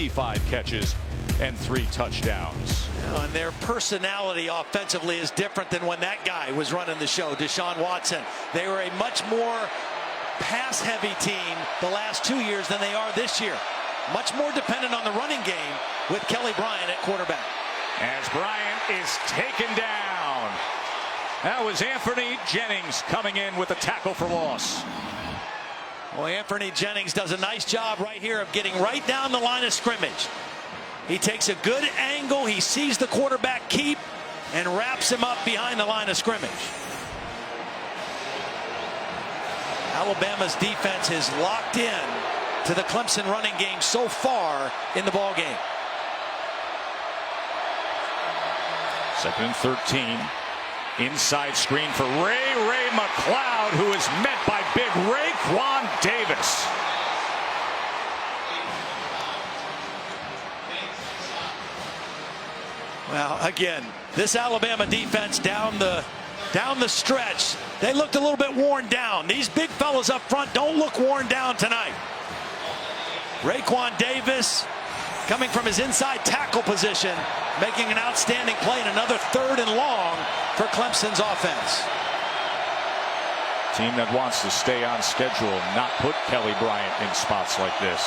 55 catches and 3 touchdowns. And their personality offensively is different than when that guy was running the show, Deshaun Watson. They were a much more pass-heavy team the last 2 years than they are this year. Much more dependent on the running game with Kelly Bryant at quarterback. As Bryant is taken down. That was Anthony Jennings coming in with a tackle for loss. Well, Anthony Jennings does a nice job right here of getting right down the line of scrimmage. He takes a good angle. He sees the quarterback keep and wraps him up behind the line of scrimmage. Alabama's defense is locked in to the Clemson running game so far in the ball game. 2nd and 13. Inside screen for Ray McLeod, who is met by big Raekwon Davis. Well, again, this Alabama defense down the stretch, they looked a little bit worn down. These big fellas up front don't look worn down tonight. Raekwon Davis coming from his inside tackle position, making an outstanding play in another 3rd and long for Clemson's offense. Team that wants to stay on schedule, not put Kelly Bryant in spots like this.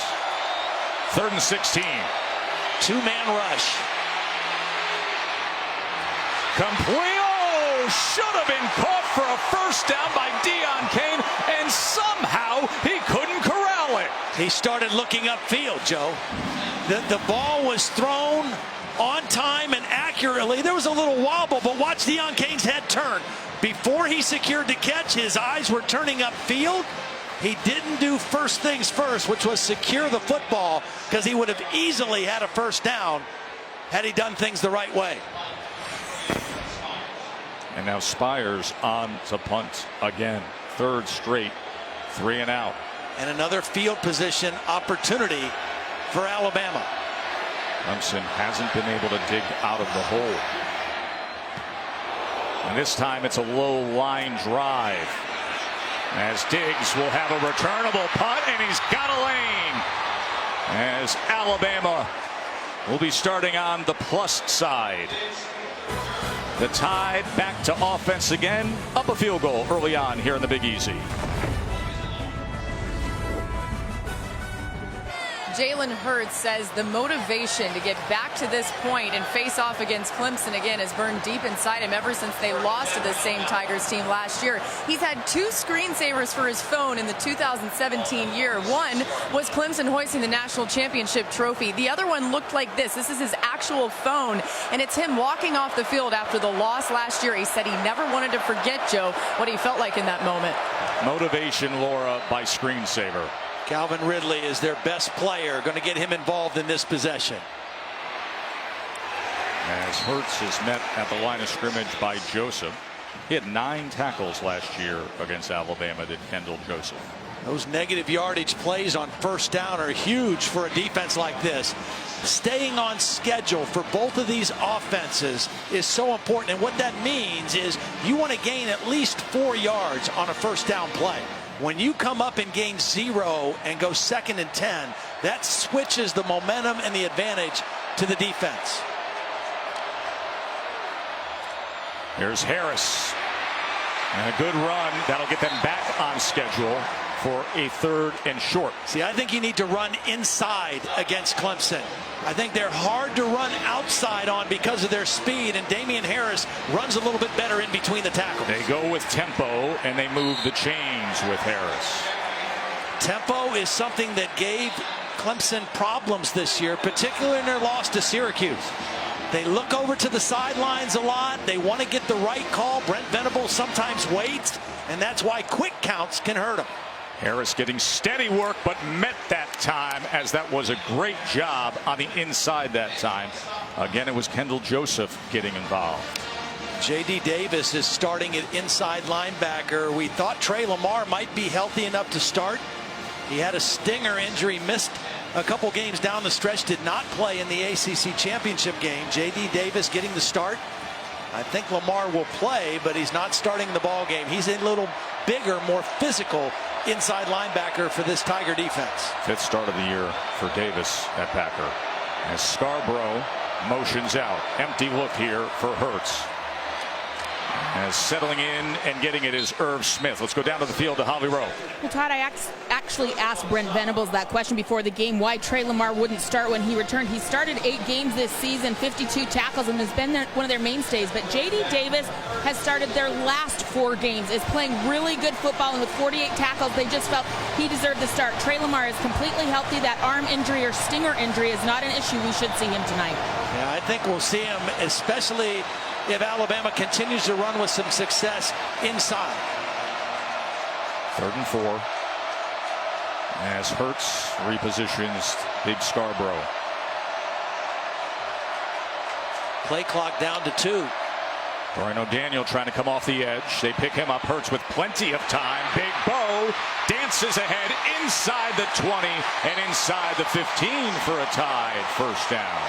3rd and 16. 2-man rush. Complete. Oh, should have been caught for a first down by Deon Cain, and somehow he couldn't corral it. He started looking upfield, Joe. The ball was thrown on time and accurately. There was a little wobble, but watch Deon Cain's head turn. Before he secured the catch, his eyes were turning upfield. He didn't do first things first, which was secure the football, because he would have easily had a first down had he done things the right way. And now Spires on to punt again. 3rd straight 3 and out. And another field position opportunity for Alabama. Clemson hasn't been able to dig out of the hole. And this time it's a low line drive. As Diggs will have a returnable punt, and he's got a lane. As Alabama will be starting on the plus side. The Tide back to offense again, up a field goal early on here in the Big Easy. Jalen Hurts says the motivation to get back to this point and face off against Clemson again has burned deep inside him ever since they lost to the same Tigers team last year. He's had 2 screensavers for his phone in the 2017 year. One was Clemson hoisting the national championship trophy. The other one looked like this. This is his actual phone, and it's him walking off the field after the loss last year. He said he never wanted to forget, Joe, what he felt like in that moment. Motivation, Laura, by screensaver. Calvin Ridley is their best player, going to get him involved in this possession. As Hurts is met at the line of scrimmage by Joseph. He had 9 tackles last year against Alabama, did Kendall Joseph. Those negative yardage plays on first down are huge for a defense like this. Staying on schedule for both of these offenses is so important. And what that means is you want to gain at least 4 yards on a first down play. When you come up and gain 0 and go 2nd and 10, that switches the momentum and the advantage to the defense. Here's Harris. And a good run. That'll get them back on schedule for a 3rd and short. See, I think you need to run inside against Clemson. I think they're hard to run outside on because of their speed, and Damian Harris runs a little bit better in between the tackles. They go with tempo, and they move the chains with Harris. Tempo is something that gave Clemson problems this year, particularly in their loss to Syracuse. They look over to the sidelines a lot. They want to get the right call. Brent Venables sometimes waits, and that's why quick counts can hurt them. Harris getting steady work, but met that time, as that was a great job on the inside that time. Again, it was Kendall Joseph getting involved. J.D. Davis is starting at inside linebacker. We thought Trey Lamar might be healthy enough to start. He had a stinger injury, missed a couple games down the stretch, did not play in the ACC championship game. J.D. Davis getting the start. I think Lamar will play, but he's not starting the ball game. He's a little bigger, more physical inside linebacker for this Tiger defense. Fifth start of the year for Davis at Packer. As Scarborough motions out. Empty look here for Hurts. As settling in and getting it is Irv Smith. Let's go down to the field to Holly Rowe. Well, Todd, I actually asked Brent Venables that question before the game, why Trey Lamar wouldn't start when he returned. He started 8 games this season, 52 tackles, and has been one of their mainstays. But J.D. Davis has started their last 4 games, is playing really good football, and with 48 tackles, they just felt he deserved to start. Trey Lamar is completely healthy. That arm injury or stinger injury is not an issue. We should see him tonight. Yeah, I think we'll see him, especially if Alabama continues to run with some success inside. 3rd and 4. As Hurts repositions Big Scarborough. Play clock down to 2. Brian O'Daniel trying to come off the edge. They pick him up. Hurts with plenty of time. Big Bo dances ahead inside the 20 and inside the 15 for a tied first down.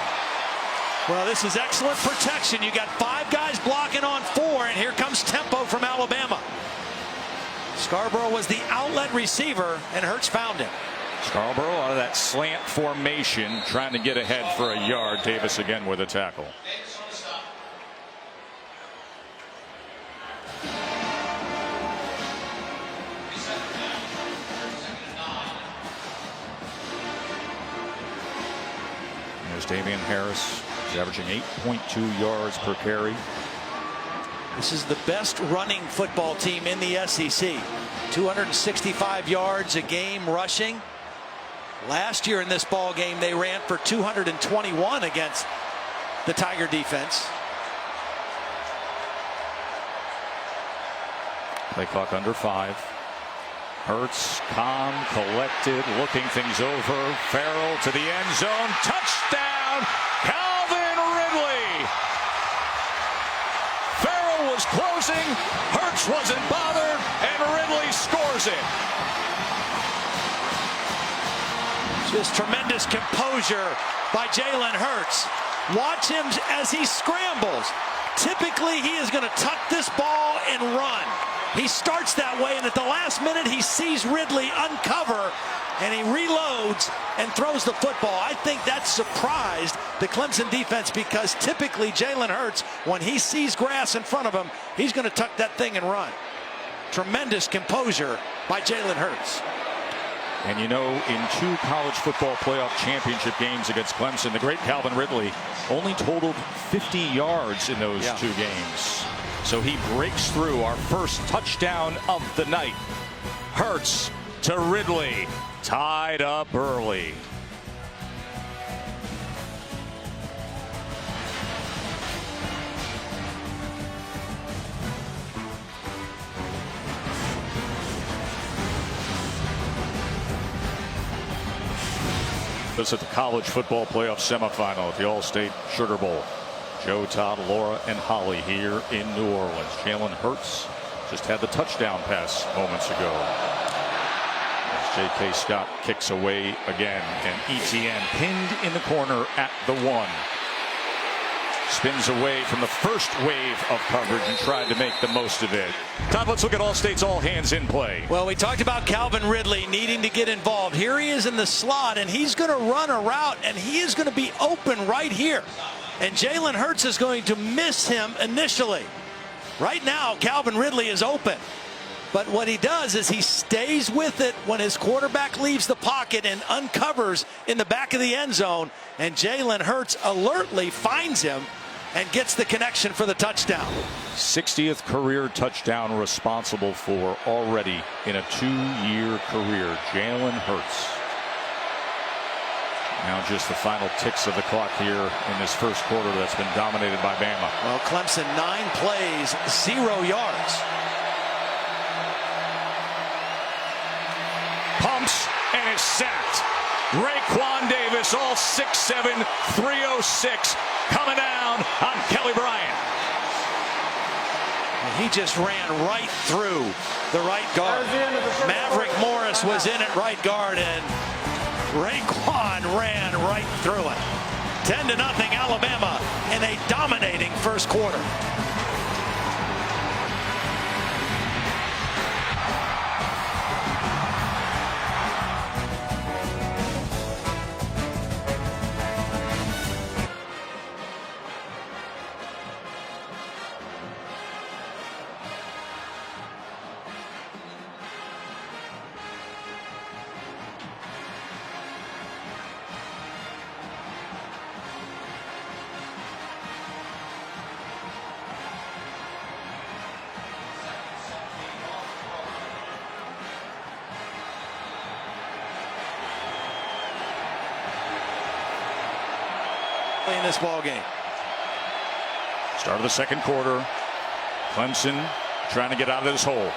Well, this is excellent protection. You got 5 guys blocking on 4, and here comes tempo from Alabama. Scarborough was the outlet receiver, and Hurts found him. Scarborough out of that slant formation, trying to get ahead for a yard. Davis again with a tackle. There's Damian Harris. He's averaging 8.2 yards per carry. This is the best running football team in the SEC. 265 yards a game rushing. Last year in this ball game, they ran for 221 against the Tiger defense. Play clock under 5. Hurts, calm, collected, looking things over. Farrell to the end zone. Touchdown, Calvin Ridley. Farrell was closing. Hurts wasn't bothered, and Ridley scores it. Just tremendous composure by Jalen Hurts. Watch him as he scrambles. Typically, he is going to tuck this ball and run. He starts that way, and at the last minute, he sees Ridley uncover, and he reloads and throws the football. I think that surprised the Clemson defense, because typically Jalen Hurts, when he sees grass in front of him, he's going to tuck that thing and run. Tremendous composure by Jalen Hurts. And you know, in 2 college football playoff championship games against Clemson, the great Calvin Ridley only totaled 50 yards in those 2 games. So he breaks through. Our first touchdown of the night. Hurts to Ridley. Tied up early. This is the college football playoff semifinal at the All-State Sugar Bowl. Joe, Todd, Laura, and Holly here in New Orleans. Jalen Hurts just had the touchdown pass moments ago. As J.K. Scott kicks away again, and ETN pinned in the corner at the 1. Spins away from the first wave of coverage and tried to make the most of it. Todd, let's look at All-State's all hands in play. Well, we talked about Calvin Ridley needing to get involved. Here he is in the slot, and he's going to run a route, and he is going to be open right here. And Jalen Hurts is going to miss him initially. Right now, Calvin Ridley is open. But what he does is he stays with it when his quarterback leaves the pocket and uncovers in the back of the end zone. And Jalen Hurts alertly finds him and gets the connection for the touchdown. 60th career touchdown responsible for already in a 2-year career. Jalen Hurts. Now just the final ticks of the clock here in this first quarter that's been dominated by Bama. Well, Clemson 9 plays, 0 yards. Pumps and is sacked. Raekwon Davis, all 6'7", 306, coming down on Kelly Bryant. He just ran right through the right guard. Maverick Morris was in at right guard, and Raekwon ran right through it. 10-0 Alabama in a dominating first quarter. in this ball game. Start of the second quarter. Clemson trying to get out of this hole.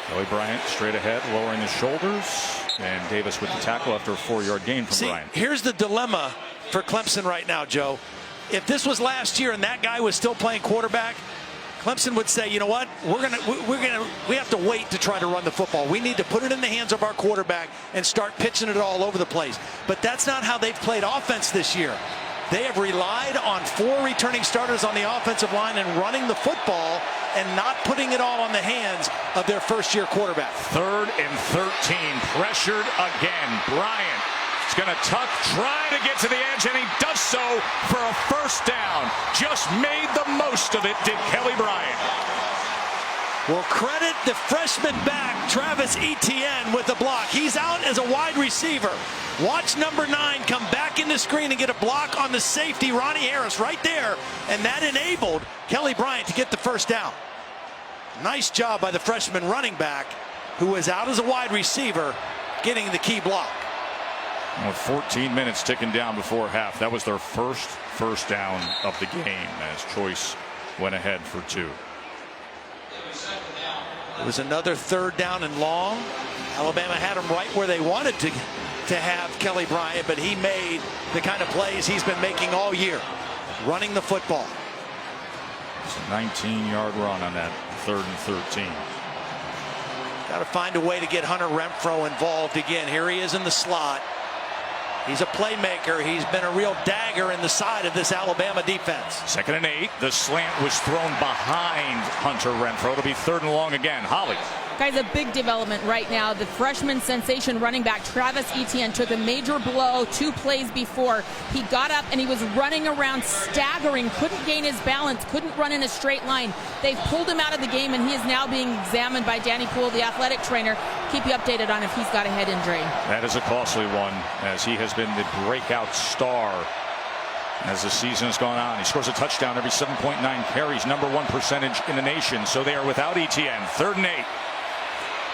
Kelly Bryant straight ahead, lowering his shoulders, and Davis with the tackle after a 4-yard gain from Bryant. Here's the dilemma for Clemson right now, Joe. If this was last year and that guy was still playing quarterback, Clemson would say, you know what, we have to wait to try to run the football. We need to put it in the hands of our quarterback and start pitching it all over the place. But that's not how they've played offense this year. They have relied on 4 returning starters on the offensive line and running the football and not putting it all on the hands of their first-year quarterback. 3rd and 13, pressured again. Bryant is going to tuck, try to get to the edge, and he does so for a first down. Just made the most of it, did Kelly Bryant. Well, credit the freshman back, Travis Etienne, with the block. He's out as a wide receiver. Watch number 9 come back in the screen and get a block on the safety, Ronnie Harris, right there. And that enabled Kelly Bryant to get the first down. Nice job by the freshman running back, who was out as a wide receiver, getting the key block. With 14 minutes ticking down before half, that was their first down of the game as Choice went ahead for 2. It was another 3rd down and long. Alabama had him right where they wanted to have Kelly Bryant, but he made the kind of plays he's been making all year, running the football. It's a 19-yard run on that 3rd and 13. Got to find a way to get Hunter Renfro involved again. Here he is in the slot. He's a playmaker. He's been a real dagger in the side of this Alabama defense. 2nd and 8. The slant was thrown behind Hunter Renfro. It'll be 3rd and long again. Holly. Guys, a big development right now. The freshman sensation running back Travis Etienne took a major blow 2 plays before. He got up and he was running around staggering, couldn't gain his balance, couldn't run in a straight line. They've pulled him out of the game and he is now being examined by Danny Poole, the athletic trainer. Keep you updated on if he's got a head injury. That is a costly one, as he has been the breakout star as the season has gone on. He scores a touchdown every 7.9 carries, #1 percentage in the nation. So they are without Etienne. 3rd and 8.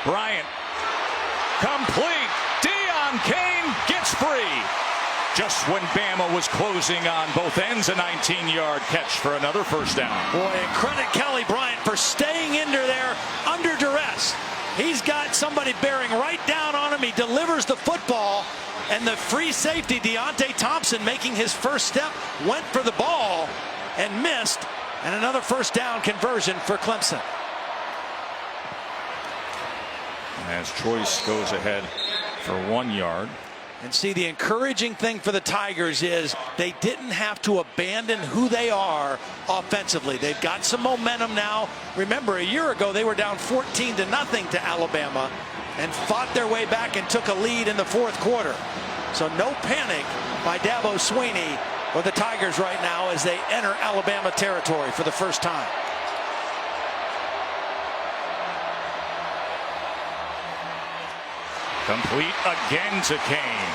Bryant, complete. Deion Kane gets free. Just when Bama was closing on both ends, a 19-yard catch for another first down. Boy, and credit Kelly Bryant for staying in there under duress. He's got somebody bearing right down on him. He delivers the football, and the free safety, Deontay Thompson, making his first step, went for the ball and missed, and another first down conversion for Clemson. As Choice goes ahead for 1 yard. And see, the encouraging thing for the Tigers is they didn't have to abandon who they are offensively. They've got some momentum now. Remember, a year ago, they were down 14-0 to Alabama and fought their way back and took a lead in the 4th quarter. So no panic by Dabo Swinney or the Tigers right now as they enter Alabama territory for the first time. Complete again to Kane.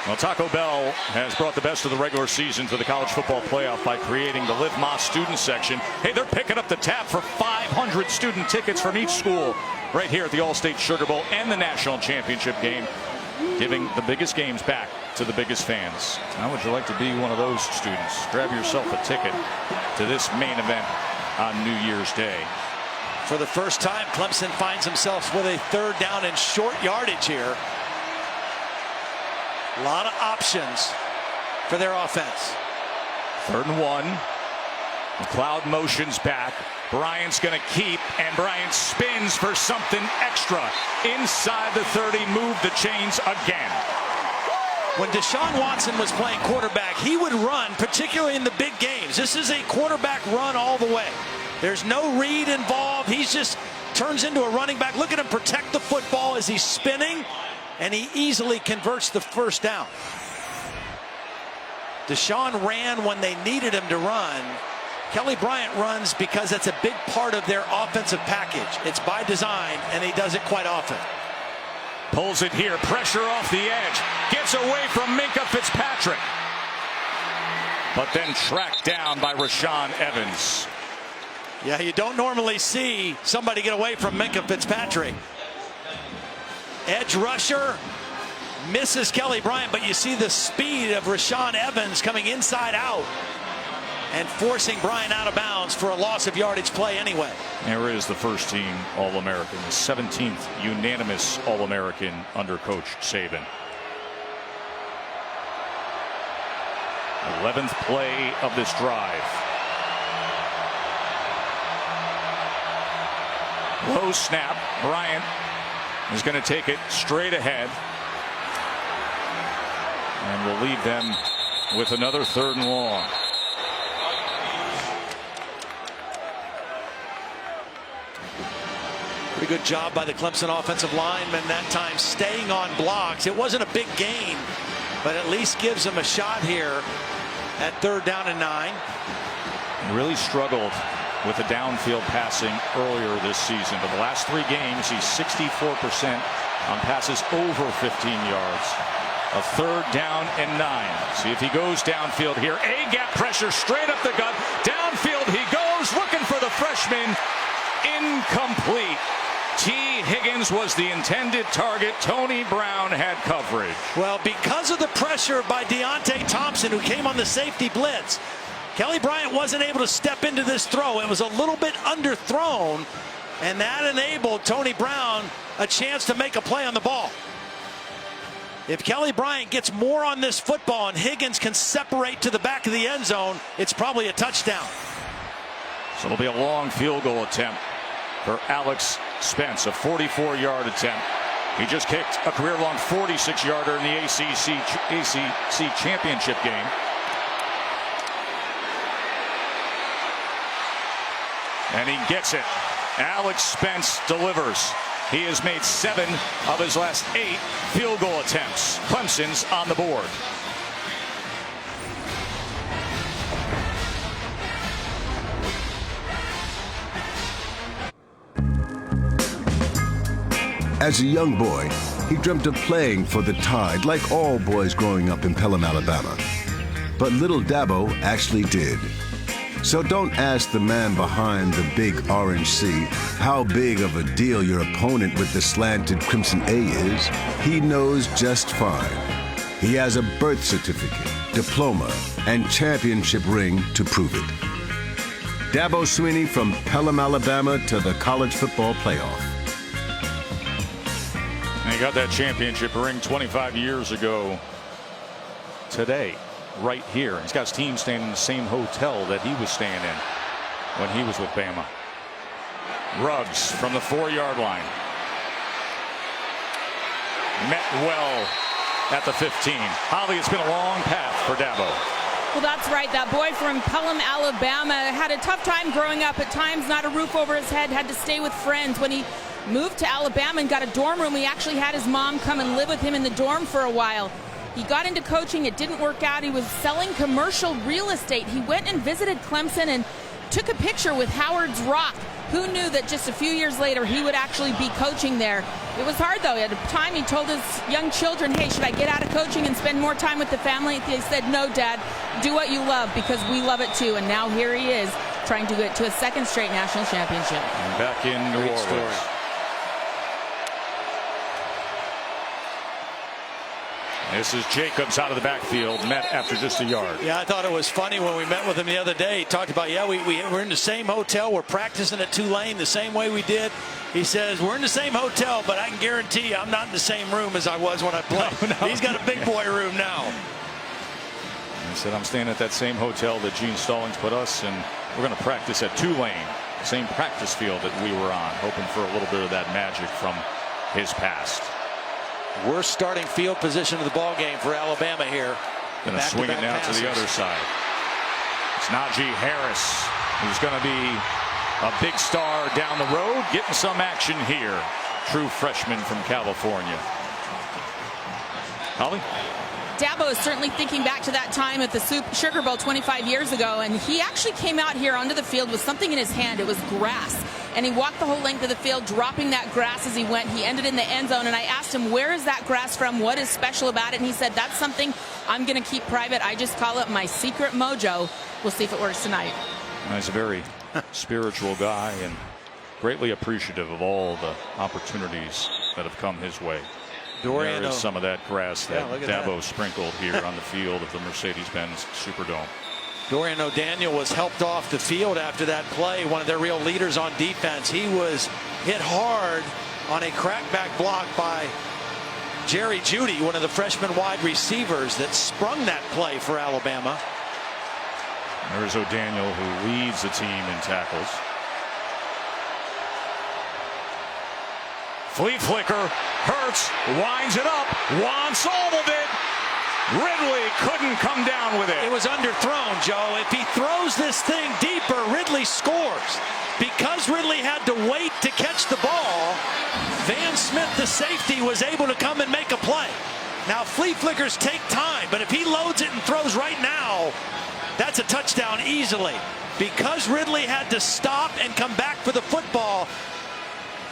Well, Taco Bell has brought the best of the regular season to the college football playoff by creating the Live Moss student section. Hey, they're picking up the tab for 500 student tickets from each school right here at the All-State Sugar Bowl and the national championship game, giving the biggest games back to the biggest fans. How would you like to be one of those students? Grab yourself a ticket to this main event on New Year's Day. For the first time, Clemson finds themselves with a 3rd down and short yardage here. A lot of options for their offense. 3rd and 1. McLeod motions back. Bryant's going to keep, and Bryant spins for something extra. Inside the 30, move the chains again. When Deshaun Watson was playing quarterback, he would run, particularly in the big games. This is a quarterback run all the way. There's no read involved. He's just turns into a running back. Look at him protect the football as he's spinning, and he easily converts the first down. Deshaun ran when they needed him to run. Kelly Bryant runs because that's a big part of their offensive package. It's by design, and he does it quite often. Pulls it here, pressure off the edge, gets away from Minka Fitzpatrick, but then tracked down by Rashaan Evans. Yeah, you don't normally see somebody get away from Minka Fitzpatrick. Edge rusher, misses Kelly Bryant, but you see the speed of Rashaan Evans coming inside out and forcing Bryant out of bounds for a loss of yardage play anyway. There is the first team All-American, the 17th unanimous All-American under Coach Saban. 11th play of this drive. Low snap. Bryant is going to take it straight ahead. And will leave them with another 3rd and long. Pretty good job by the Clemson offensive lineman that time, staying on blocks. It wasn't a big gain, but at least gives them a shot here at 3rd down and 9. He really struggled with the downfield passing earlier this season, but the last 3 games he's 64% on passes over 15 yards. A 3rd down and 9. See if he goes downfield here. A-gap pressure straight up the gut. Downfield he goes, looking for the freshman. Incomplete. T. Higgins was the intended target. Tony Brown had coverage. Well, because of the pressure by Deontay Thompson, who came on the safety blitz, Kelly Bryant wasn't able to step into this throw. It was a little bit underthrown, and that enabled Tony Brown a chance to make a play on the ball. If Kelly Bryant gets more on this football and Higgins can separate to the back of the end zone, it's probably a touchdown. So it'll be a long field goal attempt for Alex Spence, a 44-yard attempt. He just kicked a career-long 46-yarder in the ACC championship game. And he gets it. Alex Spence delivers. He has made 7 of his last 8 field goal attempts. Clemson's on the board. As a young boy, he dreamt of playing for the Tide like all boys growing up in Pelham, Alabama. But little Dabo actually did. So don't ask the man behind the big orange C how big of a deal your opponent with the slanted crimson A is. He knows just fine. He has a birth certificate, diploma, and championship ring to prove it. Dabo Swinney from Pelham, Alabama to the college football playoff. And he got that championship ring 25 years ago today, right here. He's got his team staying in the same hotel that he was staying in when he was with Bama. Ruggs from the 4-yard line. Met well at the 15. Holly, it's been a long path for Dabo. Well, that's right. That boy from Pelham, Alabama had a tough time growing up. At times, not a roof over his head, had to stay with friends. When he moved to Alabama and got a dorm room, he actually had his mom come and live with him in the dorm for a while. He got into coaching. It didn't work out. He was selling commercial real estate. He went and visited Clemson and took a picture with Howard's Rock. Who knew that just a few years later he would actually be coaching there? It was hard, though. At the time, he told his young children, hey, should I get out of coaching and spend more time with the family? They said, no, Dad, do what you love because we love it, too. And now here he is trying to get to a 2nd straight national championship. And back in New Orleans. This is Jacobs out of the backfield, met after just a yard. Yeah, I thought it was funny when we met with him the other day. He talked about, yeah, we're in the same hotel. We're practicing at Tulane the same way we did. He says, we're in the same hotel, but I can guarantee you I'm not in the same room as I was when I played. No. He's got a big boy room now. He said, I'm staying at that same hotel that Gene Stallings put us, and we're going to practice at Tulane, same practice field that we were on, hoping for a little bit of that magic from his past. Worst starting field position of the ball game for Alabama here. Going to swing it now to the other side. It's Najee Harris, who's going to be a big star down the road, getting some action here. True freshman from California. Holly? Dabo is certainly thinking back to that time at the Sugar Bowl 25 years ago, and he actually came out here onto the field with something in his hand. It was grass, and he walked the whole length of the field, dropping that grass as he went. He ended in the end zone, and I asked him, where is that grass from? What is special about it? And he said, that's something I'm going to keep private. I just call it my secret mojo. We'll see if it works tonight. He's a very spiritual guy and greatly appreciative of all the opportunities that have come his way. There is some of that grass that look at Dabo that. sprinkled here on the field of the Mercedes-Benz Superdome. Dorian O'Daniel was helped off the field after that play, one of their real leaders on defense. He was hit hard on a crackback block by Jerry Jeudy, one of the freshman wide receivers that sprung that play for Alabama. There's O'Daniel, who leads the team in tackles. Flea flicker, Hurts winds it up, wants all of it. Ridley couldn't come down with it. It was underthrown, Joe. If he throws this thing deeper, Ridley scores. Because Ridley had to wait to catch the ball, Van Smith, the safety, was able to come and make a play. Now, flea flickers take time, but if he loads it and throws right now, that's a touchdown easily. Because Ridley had to stop and come back for the football,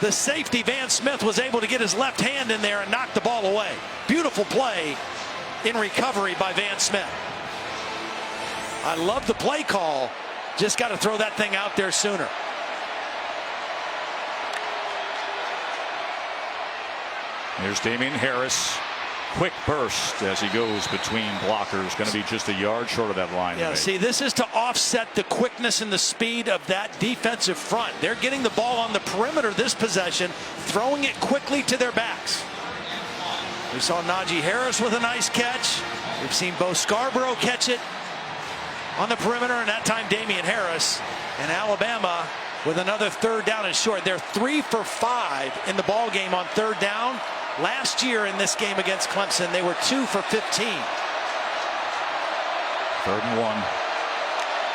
the safety, Van Smith, was able to get his left hand in there and knock the ball away. Beautiful play in recovery by Van Smith. I love the play call. Just got to throw that thing out there sooner. Here's Damian Harris. Quick burst as he goes between blockers. Going to be just a yard short of that line. Yeah, see, this is to offset the quickness and the speed of that defensive front. They're getting the ball on the perimeter this possession, throwing it quickly to their backs. We saw Najee Harris with a nice catch. We've seen Bo Scarborough catch it on the perimeter, and that time Damian Harris. And Alabama with another third down and short. They're 3 for 5 in the ball game on third down. Last year in this game against Clemson, they were 2 for 15. 3rd and 1.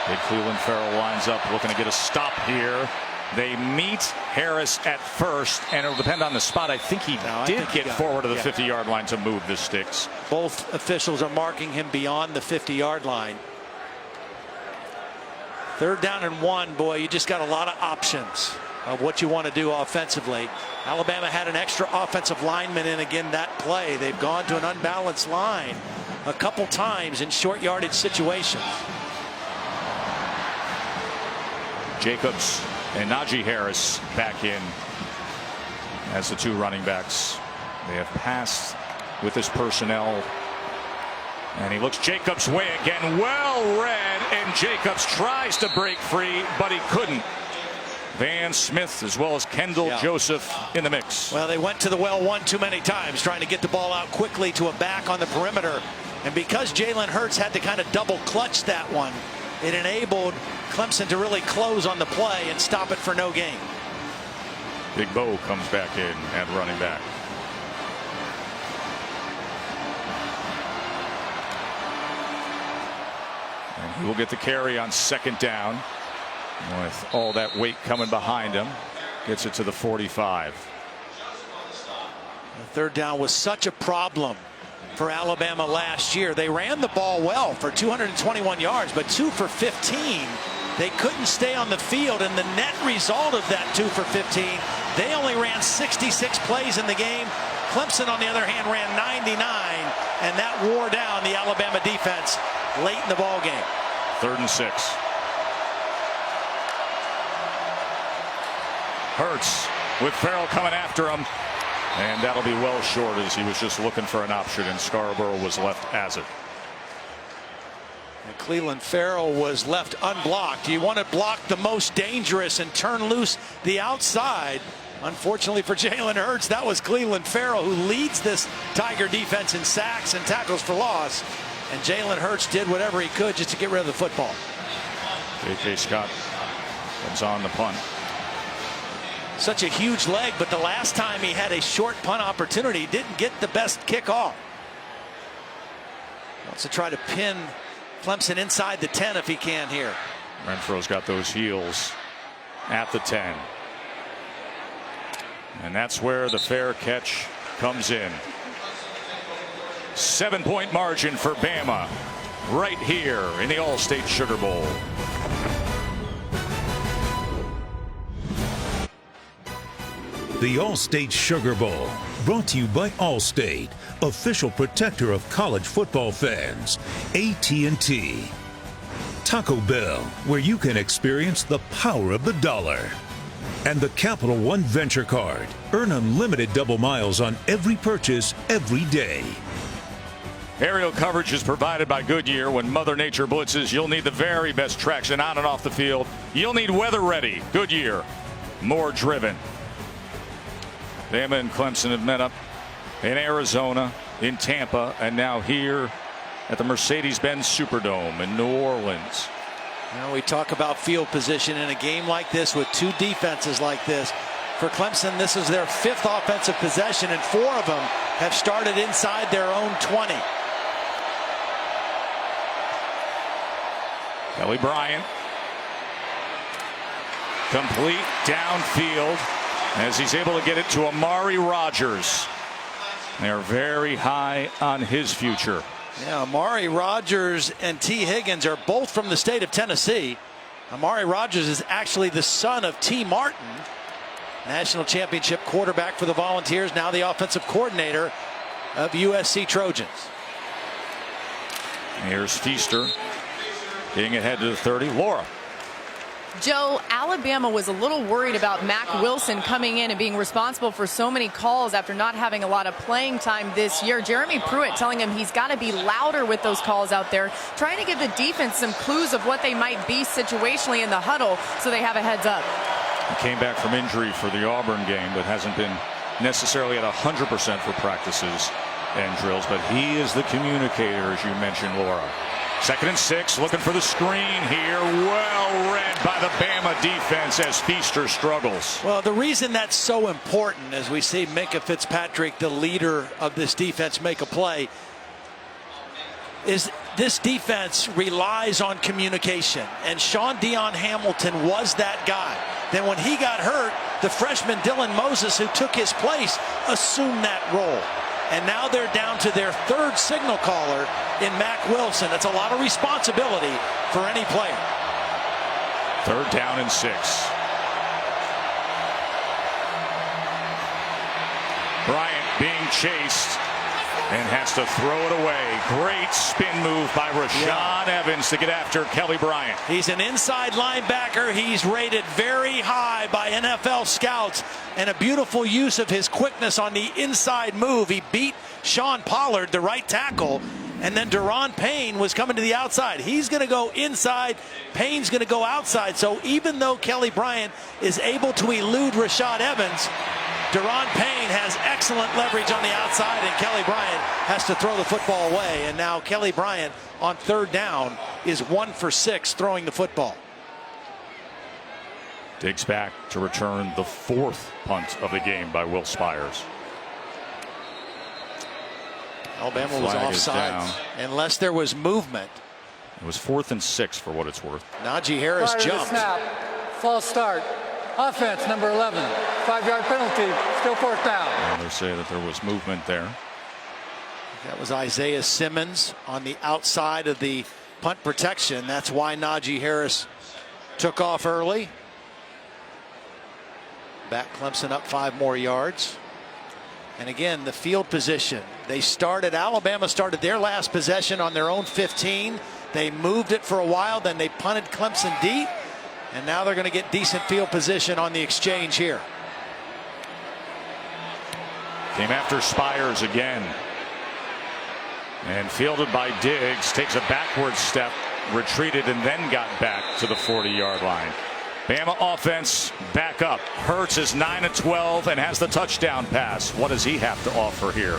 Big Cleveland Farrell lines up, looking to get a stop here. They meet Harris at first, and it'll depend on the spot. I think he did get forward to the 50-yard line to move the sticks. Both officials are marking him beyond the 50-yard line. 3rd down and 1, boy, you just got a lot of options of what you want to do offensively. Alabama had an extra offensive lineman in again that play. They've gone to an unbalanced line a couple times in short yardage situations. Jacobs and Najee Harris back in as the 2 running backs. They have passed with this personnel. And he looks Jacobs' way again. Well read, and Jacobs tries to break free, but he couldn't. Van Smith as well as Kendall Joseph in the mix. Well, they went to the well one too many times, trying to get the ball out quickly to a back on the perimeter. And because Jalen Hurts had to kind of double clutch that one, it enabled Clemson to really close on the play and stop it for no gain. Big Bo comes back in at running back. And he will get the carry on 2nd down. With all that weight coming behind him, gets it to the 45. The 3rd down was such a problem for Alabama last year. They ran the ball well for 221 yards, but 2 for 15. They couldn't stay on the field, and the net result of that 2 for 15, they only ran 66 plays in the game. Clemson, on the other hand, ran 99, and that wore down the Alabama defense late in the ball game. 3rd and 6. Hurts with Farrell coming after him, and that'll be well short as he was just looking for an option, and Scarborough was left as it. And Cleveland Farrell was left unblocked. You want to block the most dangerous and turn loose the outside. Unfortunately for Jalen Hurts, that was Cleveland Farrell, who leads this Tiger defense in sacks and tackles for loss. And Jalen Hurts did whatever he could just to get rid of the football. J.K. Scott comes on the punt. Such a huge leg, but the last time he had a short punt opportunity, didn't get the best kickoff. Wants to try to pin Clemson inside the 10 if he can here. Renfro's got those heels at the 10. And that's where the fair catch comes in. 7-point margin for Bama right here in the Allstate Sugar Bowl. The Allstate Sugar Bowl, brought to you by Allstate, official protector of college football fans. AT&T. Taco Bell, where you can experience the power of the dollar. And the Capital One Venture Card, Earn unlimited double miles on every purchase every day. Aerial coverage is provided by Goodyear. When Mother Nature blitzes, you'll need the very best traction on and off the field. You'll need weather ready. Goodyear, more driven. Bama and Clemson have met up in Arizona, in Tampa, and now here at the Mercedes-Benz Superdome in New Orleans. You know, we talk about field position in a game like this with two defenses like this. For Clemson, this is their 5th offensive possession, and 4 of them have started inside their own 20. Kelly Bryant, complete downfield as he's able to get it to Amari Rodgers. They're very high on his future. Yeah, Amari Rodgers and T. Higgins are both from the state of Tennessee. Amari Rodgers is actually the son of T. Martin, national championship quarterback for the Volunteers, now the offensive coordinator of USC Trojans. Here's Feaster getting ahead to the 30. Laura. Joe, Alabama was a little worried about Mack Wilson coming in and being responsible for so many calls after not having a lot of playing time this year. Jeremy Pruitt telling him he's got to be louder with those calls out there, trying to give the defense some clues of what they might be situationally in the huddle so they have a heads up. He came back from injury for the Auburn game, but hasn't been necessarily at 100% for practices and drills. But he is the communicator, as you mentioned, Laura. 2nd and 6, looking for the screen here. Well read by the Bama defense as Feaster struggles. Well, the reason that's so important, as we see Minkah Fitzpatrick, the leader of this defense, make a play, is this defense relies on communication. And Sean Dion Hamilton was that guy. Then when he got hurt, the freshman Dylan Moses, who took his place, assumed that role. And now they're down to their 3rd signal caller in Mack Wilson. That's a lot of responsibility for any player. 3rd down and 6. Bryant being chased and has to throw it away. Great spin move by Rashaan Evans to get after Kelly Bryant. He's an inside linebacker. He's rated very high by NFL scouts, and a beautiful use of his quickness on the inside move. He beat Sean Pollard, the right tackle, and then Deron Payne was coming to the outside. He's going to go inside. Payne's going to go outside. So even though Kelly Bryant is able to elude Rashaan Evans, Deron Payne has excellent leverage on the outside, and Kelly Bryant has to throw the football away. And now Kelly Bryant on 3rd down is 1 for 6 throwing the football. Diggs back to return the 4th punt of the game by Will Spires. Alabama was offside unless there was movement. It was 4th and 6 for what it's worth. Najee Harris jumped. Snap. False start. Offense, number 11. 5-yard penalty. Still 4th down. And they say that there was movement there. That was Isaiah Simmons on the outside of the punt protection. That's why Najee Harris took off early. Back Clemson up 5 more yards. And again, the field position. Alabama started their last possession on their own 15. They moved it for a while, then they punted Clemson deep. And now they're going to get decent field position on the exchange here. Came after Spires again. And fielded by Diggs. Takes a backward step, retreated, and then got back to the 40-yard line. Bama offense back up. Hurts is 9 of 12 and has the touchdown pass. What does he have to offer here?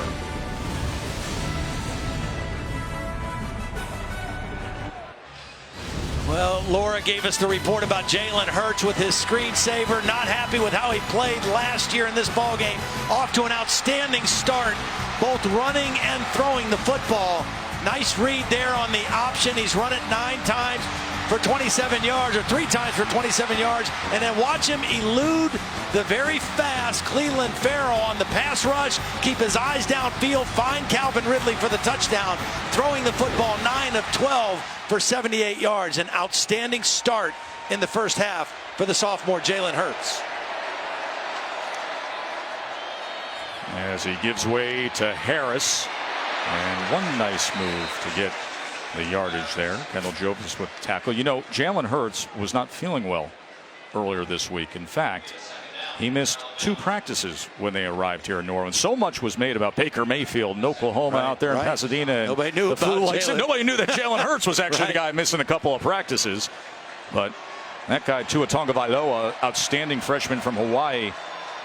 Well, Laura gave us the report about Jalen Hurts with his screensaver. Not happy with how he played last year in this ballgame. Off to an outstanding start, both running and throwing the football. Nice read there on the option. He's run it 9 times for 27 yards, or 3 times for 27 yards. And then watch him elude the very fast Cleveland Farrell on the pass rush. Keep his eyes downfield. Find Calvin Ridley for the touchdown. Throwing the football 9 of 12 for 78 yards. An outstanding start in the first half for the sophomore Jalen Hurts. As he gives way to Harris. And one nice move to get the yardage there. Kendall Jobis with the tackle. You know, Jalen Hurts was not feeling well earlier this week. In fact, He missed 2 practices when they arrived here in New Orleans. So much was made about Baker Mayfield in Oklahoma, out there in Pasadena. Nobody knew Nobody knew that Jalen Hurts was actually the guy missing a couple of practices. But that guy, Tua Tagovailoa, outstanding freshman from Hawaii,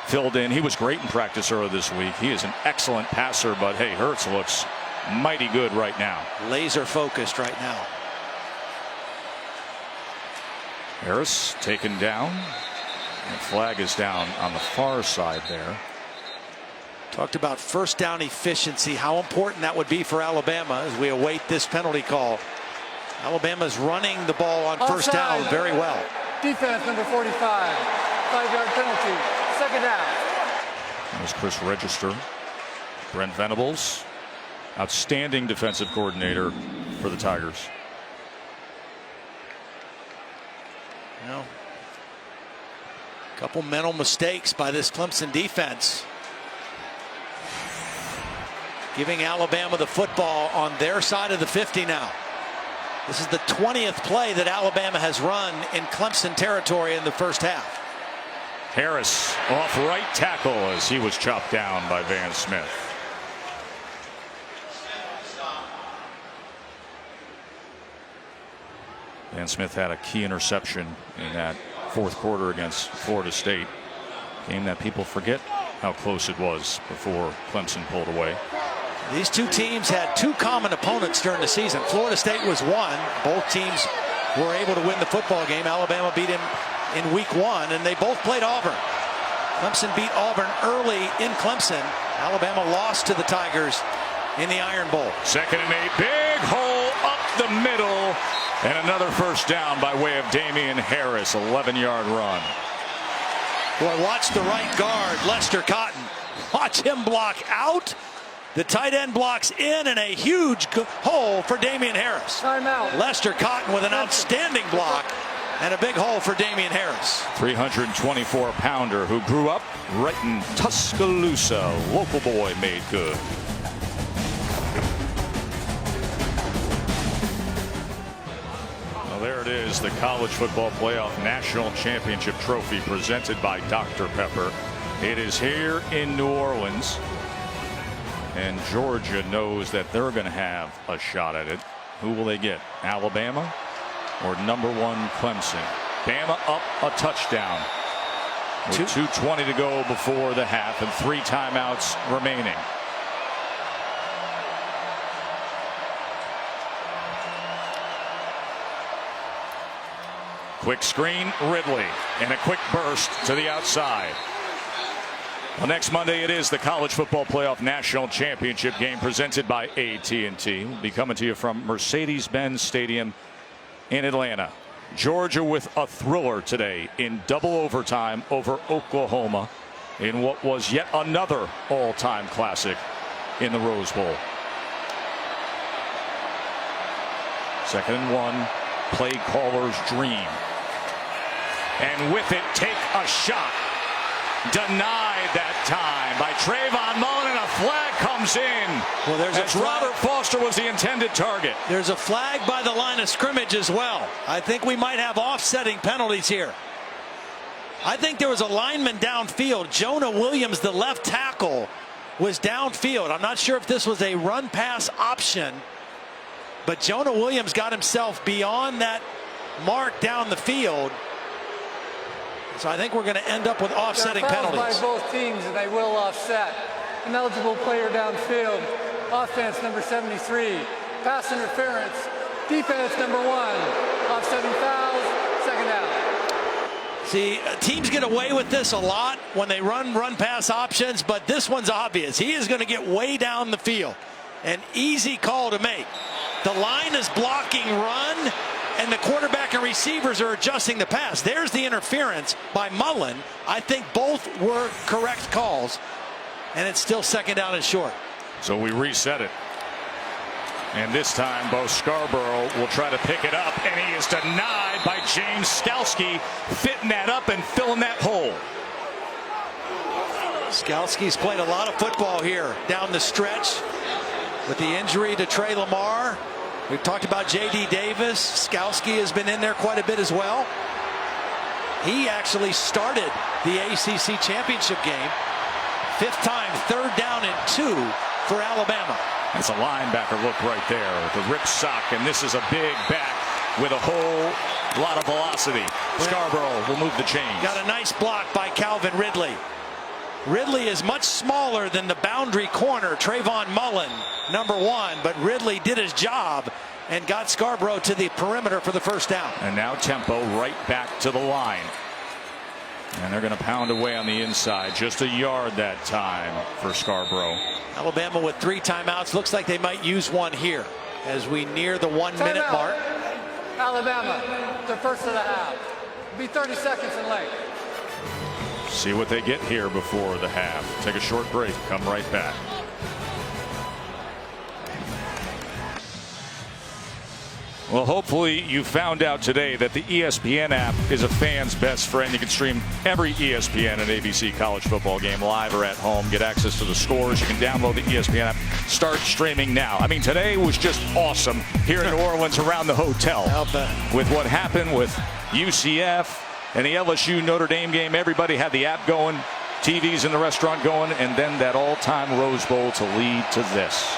filled in. He was great in practice earlier this week. He is an excellent passer, but hey, Hurts looks mighty good right now. Laser focused right now. Harris taken down. The flag is down on the far side there. Talked about first down efficiency, how important that would be for Alabama as we await this penalty call. Alabama's running the ball on first down very well. Defense number 45, 5-yard penalty, second down. That was Chris Register. Brent Venables, outstanding defensive coordinator for the Tigers. Well, a couple mental mistakes by this Clemson defense, giving Alabama the football on their side of the 50 now. This is the 20th play that Alabama has run in Clemson territory in the first half. Harris off right tackle as he was chopped down by Van Smith. Van Smith had a key interception in that fourth quarter against Florida State. Game that people forget how close it was before Clemson pulled away. These two teams had 2 common opponents during the season. Florida State was one. Both teams were able to win the football game. Alabama beat him in week 1, and they both played Auburn. Clemson beat Auburn early in Clemson. Alabama lost to the Tigers in the Iron Bowl. 2nd and 8, big hole up the middle, and another first down by way of Damian Harris, 11-yard run. Boy, watch the right guard, Lester Cotton. Watch him block out. The tight end blocks in, and a huge hole for Damian Harris. Timeout. Lester Cotton with an outstanding block and a big hole for Damian Harris. 324-pounder who grew up right in Tuscaloosa. Local boy made good. Well, there it is, the College Football Playoff National Championship Trophy presented by Dr. Pepper. It is here in New Orleans. And Georgia knows that they're going to have a shot at it. Who will they get? Alabama or number 1 Clemson? Bama up a touchdown with 2:20 to go before the half and 3 timeouts remaining. Quick screen, Ridley, and a quick burst to the outside. Well, next Monday it is the College Football Playoff National Championship game presented by AT&T. We'll be coming to you from Mercedes-Benz Stadium in Atlanta. Georgia with a thriller today in double overtime over Oklahoma in what was yet another all-time classic in the Rose Bowl. 2nd and 1, play caller's dream. And with it, take a shot. Denied that time by Trayvon Mullen, and a flag comes in. Well, there's as Robert Foster was the intended target. There's a flag by the line of scrimmage as well. I think we might have offsetting penalties here. I think there was a lineman downfield. Jonah Williams, the left tackle, was downfield. I'm not sure if this was a run pass option, but Jonah Williams got himself beyond that mark down the field. So I think we're going to end up with offsetting penalties. By both teams, and they will offset. Ineligible player downfield. Offense number 73. Pass interference. Defense number 1. Offsetting fouls. 2nd down. See, teams get away with this a lot when they run pass options, but this one's obvious. He is going to get way down the field. An easy call to make. The line is blocking run, and the quarterback and receivers are adjusting the pass. There's the interference by Mullen. I think both were correct calls, and it's still 2nd down and short. So we reset it. And this time, Bo Scarborough will try to pick it up, and he is denied by James Skalski, fitting that up and filling that hole. Skalski's played a lot of football here down the stretch with the injury to Trey Lamar. We've talked about J.D. Davis. Skalski has been in there quite a bit as well. He actually started the ACC championship game. 5th time, 3rd down and 2 for Alabama. That's a linebacker look right there. The rip sock, and this is a big back with a whole lot of velocity. Scarborough will move the chains. Got a nice block by Calvin Ridley. Ridley is much smaller than the boundary corner, Trayvon Mullen, number 1, but Ridley did his job and got Scarborough to the perimeter for the 1st down. And now tempo right back to the line. And they're going to pound away on the inside. Just a yard that time for Scarborough. Alabama with 3 timeouts. Looks like they might use one here as we near the 1-minute mark. Alabama, the first of the half. Be 30 seconds in length. See what they get here before the half. Take a short break. Come right back. Well, hopefully you found out today that the ESPN app is a fan's best friend. You can stream every ESPN and ABC college football game live or at home. Get access to the scores. You can download the ESPN app. Start streaming now. I mean, today was just awesome here in New Orleans around the hotel. With what happened with UCF and the LSU Notre Dame game. Everybody had the app going, TVs in the restaurant going, and then that all-time Rose Bowl to lead to this.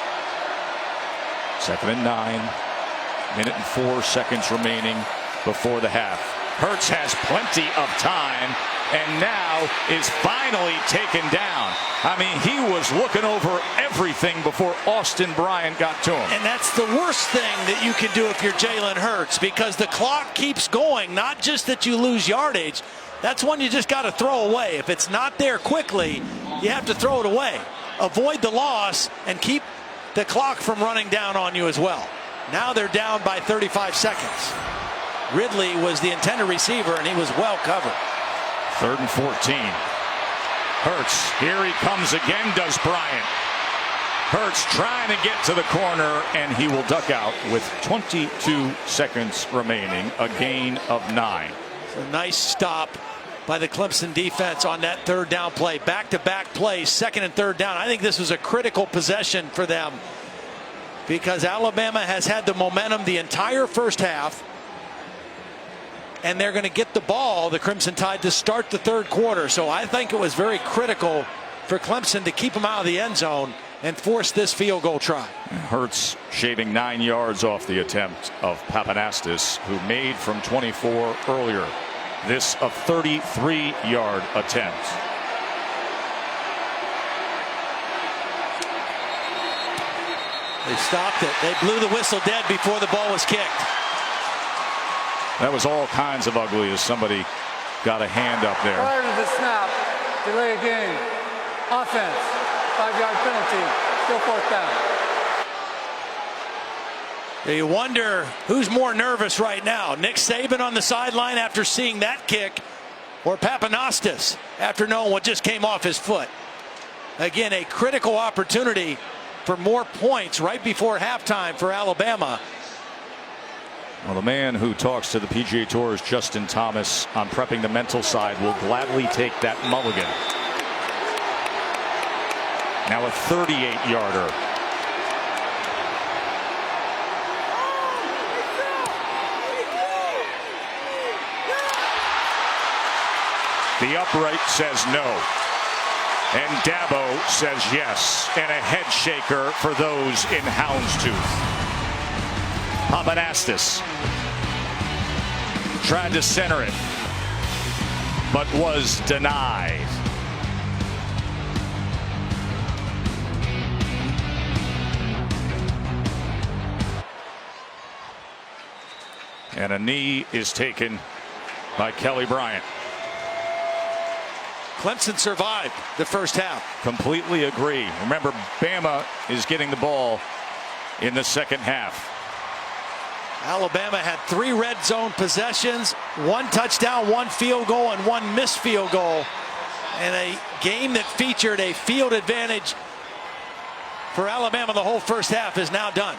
2nd and 9. 1 minute and 4 seconds remaining before the half. Hurts has plenty of time and now is finally taken down. I mean, he was looking over everything before Austin Bryant got to him. And that's the worst thing that you can do if you're Jalen Hurts, because the clock keeps going. Not just that you lose yardage. That's one you just got to throw away. If it's not there quickly, you have to throw it away. Avoid the loss and keep the clock from running down on you as well. Now they're down by 35 seconds. Ridley was the intended receiver, and he was well covered. 3rd and 14. Hurts, here he comes again, does Bryant. Hurts trying to get to the corner, and he will duck out with 22 seconds remaining, a gain of 9. It's a nice stop by the Clemson defense on that 3rd down play. Back-to-back plays, 2nd and 3rd down. I think this was a critical possession for them, because Alabama has had the momentum the entire 1st half, and they're going to get the ball, the Crimson Tide, to start the 3rd quarter. So I think it was very critical for Clemson to keep them out of the end zone and force this field goal try. Hurts shaving 9 yards off the attempt of Papanastis, who made from 24 earlier. This a 33-yard attempt. They stopped it. They blew the whistle dead before the ball was kicked. That was all kinds of ugly as somebody got a hand up there. Prior to the snap, delay a game. Offense, 5-yard penalty, still 4th down. You wonder who's more nervous right now. Nick Saban on the sideline after seeing that kick, or Papanastis after knowing what just came off his foot. Again, a critical opportunity for more points right before halftime for Alabama. Well, the man who talks to the PGA Tour's Justin Thomas on prepping the mental side will gladly take that mulligan. Now a 38-yarder. The upright says no. And Dabo says yes. And a head shaker for those in houndstooth. Papanastis tried to center it, but was denied. And a knee is taken by Kelly Bryant. Clemson survived the 1st half. Completely agree. Remember, Bama is getting the ball in the 2nd half. Alabama had 3 red zone possessions, 1 touchdown, 1 field goal, and 1 missed field goal. And a game that featured a field advantage for Alabama the whole 1st half is now done.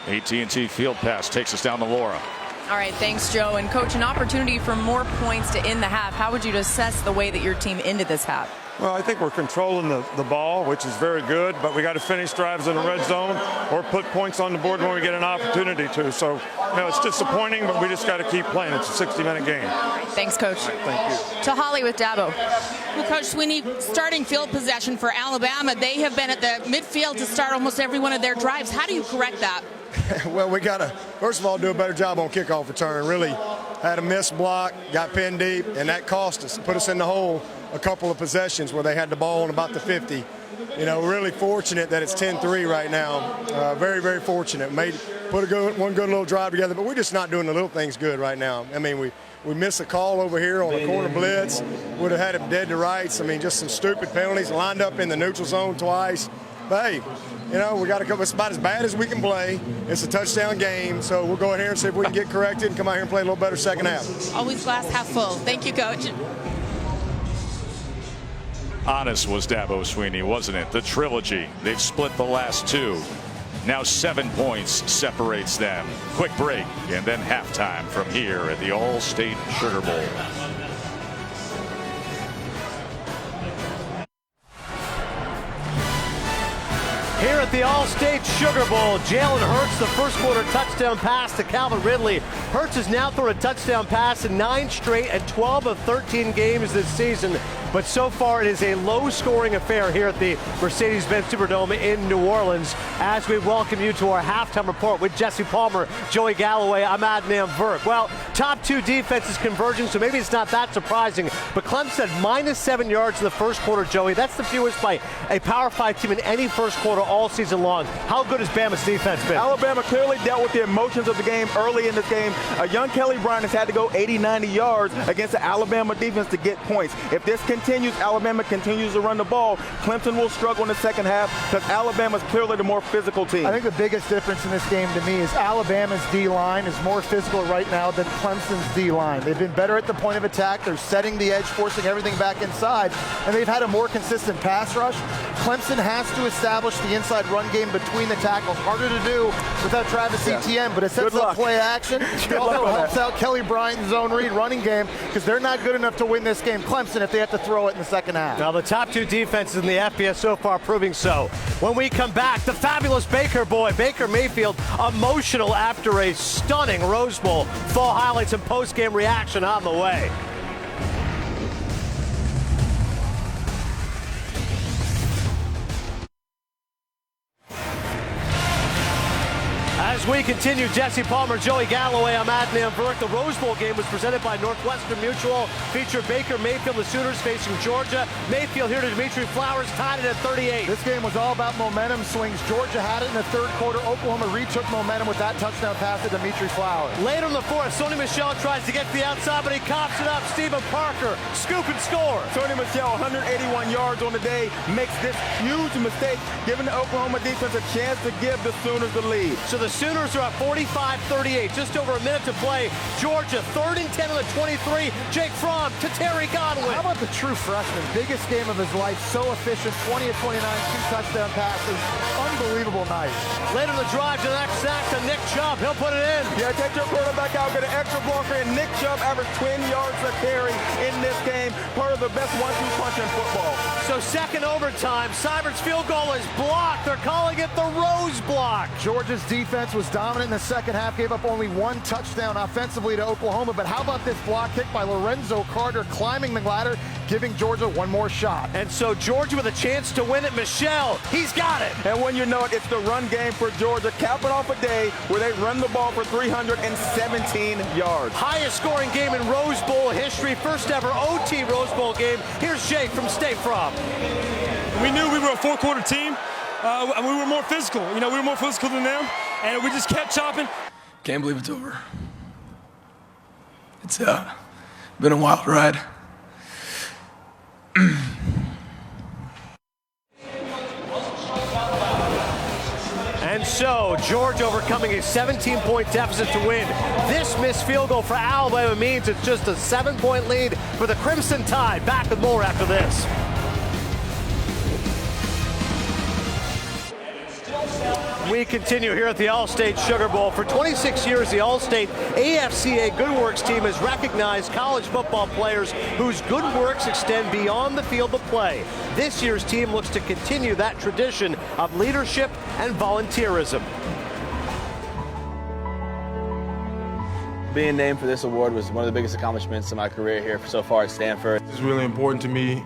AT&T Field Pass takes us down to Laura. All right, thanks, Joe. And, Coach, an opportunity for more points to end the half. How would you assess the way that your team ended this half? Well, I think we're controlling the ball, which is very good, but we got to finish drives in the red zone or put points on the board when we get an opportunity to. So, it's disappointing, but we just got to keep playing. It's a 60-minute game. Thanks, Coach. Thank you. To Holly with Dabo. Well, Coach Sweeney, starting field possession for Alabama, they have been at the midfield to start almost every one of their drives. How do you correct that? Well, we got to, first of all, do a better job on kickoff return. Really had a missed block, got pinned deep, and that cost us, put us in the hole a couple of possessions where they had the ball on about the 50. Really fortunate that it's 10-3 right now. Very, very fortunate. Put one good little drive together, but we're just not doing the little things good right now. We missed a call over here on a corner blitz. Would have had it dead to rights. Just some stupid penalties. Lined up in the neutral zone twice. But hey, we got to go. It's about as bad as we can play. It's a touchdown game, so we'll go in here and see if we can get corrected and come out here and play a little better second half. Always glass half full. Thank you, Coach. Honest was Dabo Sweeney, wasn't it? The trilogy. They've split the last two. Now 7 points separates them. Quick break and then halftime from here at the All-State Sugar Bowl. Here at the All-State Sugar Bowl, Jalen Hurts, the first quarter touchdown pass to Calvin Ridley. Hurts has now thrown a touchdown pass in 9 straight and 12 of 13 games this season. But so far, it is a low-scoring affair here at the Mercedes-Benz Superdome in New Orleans. As we welcome you to our halftime report with Jesse Palmer, Joey Galloway, I'm Adnan Virk. Well, top two defenses converging, so maybe it's not that surprising. But Clemson had -7 yards in the first quarter, Joey. That's the fewest by a Power 5 team in any first quarter all season long. How good has Bama's defense been? Alabama clearly dealt with the emotions of the game early in this game. A young Kelly Bryant has had to go 80, 90 yards against the Alabama defense to get points. If this continues, Alabama continues to run the ball, Clemson will struggle in the second half because Alabama's clearly the more physical team. I think the biggest difference in this game to me is Alabama's D-line is more physical right now than Clemson's D-line. They've been better at the point of attack. They're setting the edge, forcing everything back inside, and they've had a more consistent pass rush. Clemson has to establish the inside run game between the tackles. Harder to do without Travis Etienne, but it sets up play action. It also helps out Kelly Bryant's zone read running game because they're not good enough to win this game, Clemson, if they have to throw it in the second half. Now the top two defenses in the FBS so far proving so. When we come back, the fabulous Baker boy, Baker Mayfield, emotional after a stunning Rose Bowl. Full highlights and post-game reaction on the way. As we continue, Jesse Palmer, Joey Galloway, I'm Adnan Virk. The Rose Bowl game was presented by Northwestern Mutual. Featured Baker Mayfield, the Sooners facing Georgia. Mayfield here to Dimitri Flowers, tied it at 38. This game was all about momentum swings. Georgia had it in the third quarter. Oklahoma retook momentum with that touchdown pass to Dimitri Flowers. Later in the fourth, Sony Michel tries to get to the outside, but he cops it up. Stephen Parker, scoop and score. Sony Michel, 181 yards on the day, makes this huge mistake, giving the Oklahoma defense a chance to give the Sooners the lead. So the Sooners are at 45-38, just over a minute to play. Georgia, 3rd and 10 on the 23. Jake Fromm to Terry Godwin. How about the true freshman? Biggest game of his life, so efficient, 20 of 29, 2 touchdown passes. Unbelievable night. Later in the drive to the next sack to Nick Chubb. He'll put it in. Yeah, take your quarterback out, get an extra blocker, and Nick Chubb averaged 20 yards a carry in this game. Part of the best 1-2 punch in football. So second overtime, Cybert's field goal is blocked. They're calling it the Rose block. Georgia's defense was dominant in the second half, gave up only 1 touchdown offensively to Oklahoma. But how about this block kick by Lorenzo Carter, climbing the ladder, giving Georgia one more shot. And so Georgia with a chance to win it. Michel, he's got it. And when you know it, it's the run game for Georgia, capping off a day where they run the ball for 317 yards. Highest scoring game in Rose Bowl history, first ever OT Rose Bowl game. Here's Jake from State Farm. We knew we were a 4-quarter team. And we were more physical. We were more physical than them, and we just kept chopping. Can't believe it's over. It's been a wild ride. And so, Georgia overcoming a 17-point deficit to win. This missed field goal for Alabama means it's just a 7-point lead for the Crimson Tide. Back with more after this. We continue here at the All-State Sugar Bowl. For 26 years, the All-State AFCA Good Works team has recognized college football players whose good works extend beyond the field of play. This year's team looks to continue that tradition of leadership and volunteerism. Being named for this award was one of the biggest accomplishments of my career here so far at Stanford. It's really important to me.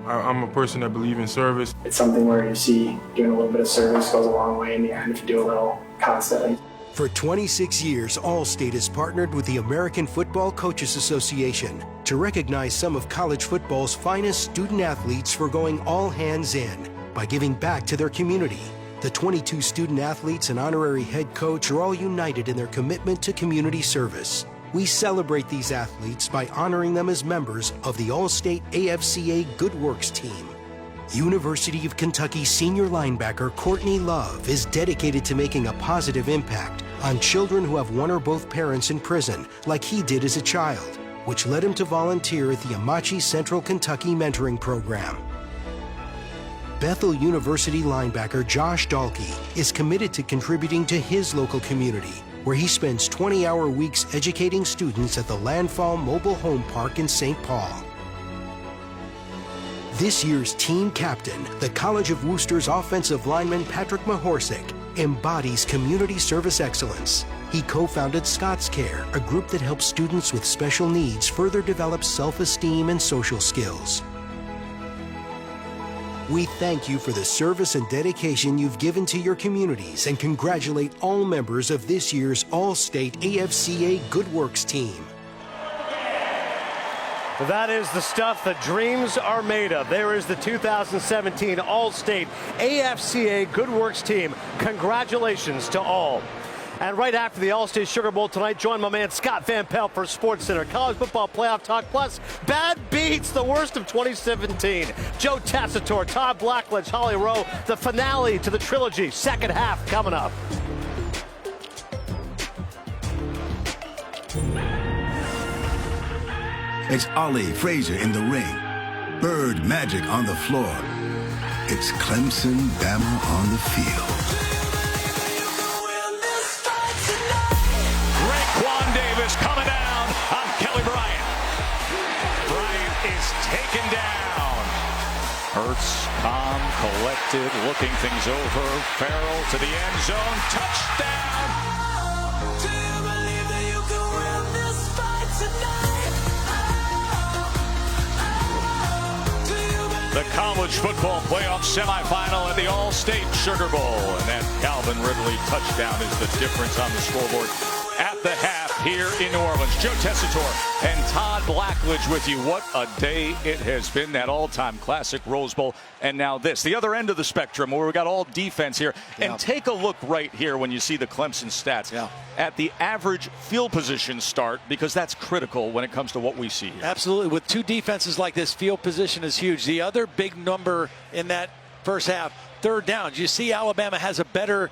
I'm a person that believes in service. It's something where you see doing a little bit of service goes a long way in the end if you do a little constantly. For 26 years, Allstate has partnered with the American Football Coaches Association to recognize some of college football's finest student athletes for going all hands in by giving back to their community. The 22 student athletes and honorary head coach are all united in their commitment to community service. We celebrate these athletes by honoring them as members of the All-State AFCA Good Works team. University of Kentucky senior linebacker Courtney Love is dedicated to making a positive impact on children who have one or both parents in prison, like he did as a child, which led him to volunteer at the Amachi Central Kentucky Mentoring Program. Bethel University linebacker Josh Dalkey is committed to contributing to his local community, where he spends 20-hour weeks educating students at the Landfall Mobile Home Park in St. Paul. This year's team captain, the College of Wooster's offensive lineman Patrick Mahorsic, embodies community service excellence. He co-founded Scott's Care, a group that helps students with special needs further develop self-esteem and social skills. We thank you for the service and dedication you've given to your communities and congratulate all members of this year's All-State AFCA Good Works team. That is the stuff that dreams are made of. There is the 2017 All-State AFCA Good Works team. Congratulations to all. And right after the All-State Sugar Bowl tonight, join my man Scott Van Pelt for SportsCenter. College Football Playoff Talk Plus, Bad Beats, the worst of 2017. Joe Tessitore, Todd Blackledge, Holly Rowe, the finale to the trilogy. Second half coming up. It's Ali Frazier in the ring. Bird Magic on the floor. It's Clemson Bama on the field. Coming down on Kelly Bryant. Bryant is taken down. Hurts, calm, collected, looking things over. Farrell to the end zone. Touchdown. Do you believe that you can win this fight tonight? The college football playoff semifinal at the All-State Sugar Bowl. And that Calvin Ridley touchdown is the difference on the scoreboard at the half here in New Orleans. Joe Tessitore and Todd Blackledge with you. What a day it has been. That all-time classic Rose Bowl. And now this, the other end of the spectrum where we got all defense here. Yeah. And take a look right here when you see the Clemson stats at the average field position start, because that's critical when it comes to what we see here. Absolutely. With two defenses like this, field position is huge. The other big number in that first half, third downs. You see Alabama has a better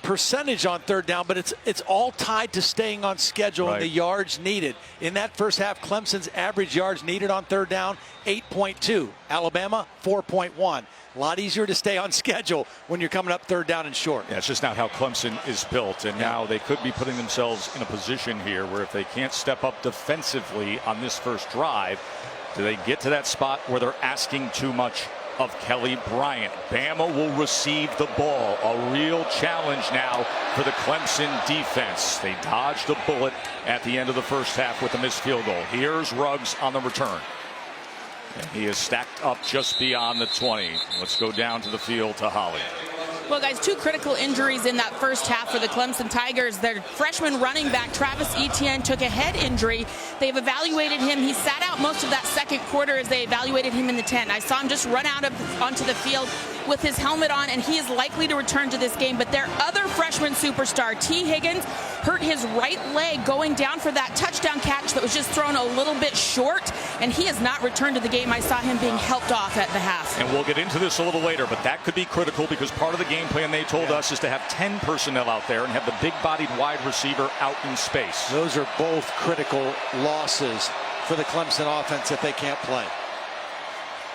percentage on third down, but it's all tied to staying on schedule and the yards needed. In that first half, Clemson's average yards needed on third down, 8.2. Alabama, 4.1. A lot easier to stay on schedule when you're coming up third down and short. Yeah, it's just not how Clemson is built, and now they could be putting themselves in a position here where if they can't step up defensively on this first drive, do they get to that spot where they're asking too much of Kelly Bryant? Bama will receive the ball. A real challenge now for the Clemson defense. They dodged a bullet at the end of the first half with a missed field goal. Here's Ruggs on the return. And he is stacked up just beyond the 20. Let's go down to the field to Holly. Well, guys, two critical injuries in that first half for the Clemson Tigers. Their freshman running back, Travis Etienne, took a head injury. They've evaluated him. He sat out most of that second quarter as they evaluated him in the tent. I saw him just run out onto the field with his helmet on, and he is likely to return to this game. But their other freshman superstar, T. Higgins, hurt his right leg going down for that touchdown catch that was just thrown a little bit short, and he has not returned to the game. I saw him being helped off at the half. And we'll get into this a little later, but that could be critical because part of the game plan they told us is to have 10 personnel out there and have the big-bodied wide receiver out in space. Those are both critical losses for the Clemson offense if they can't play.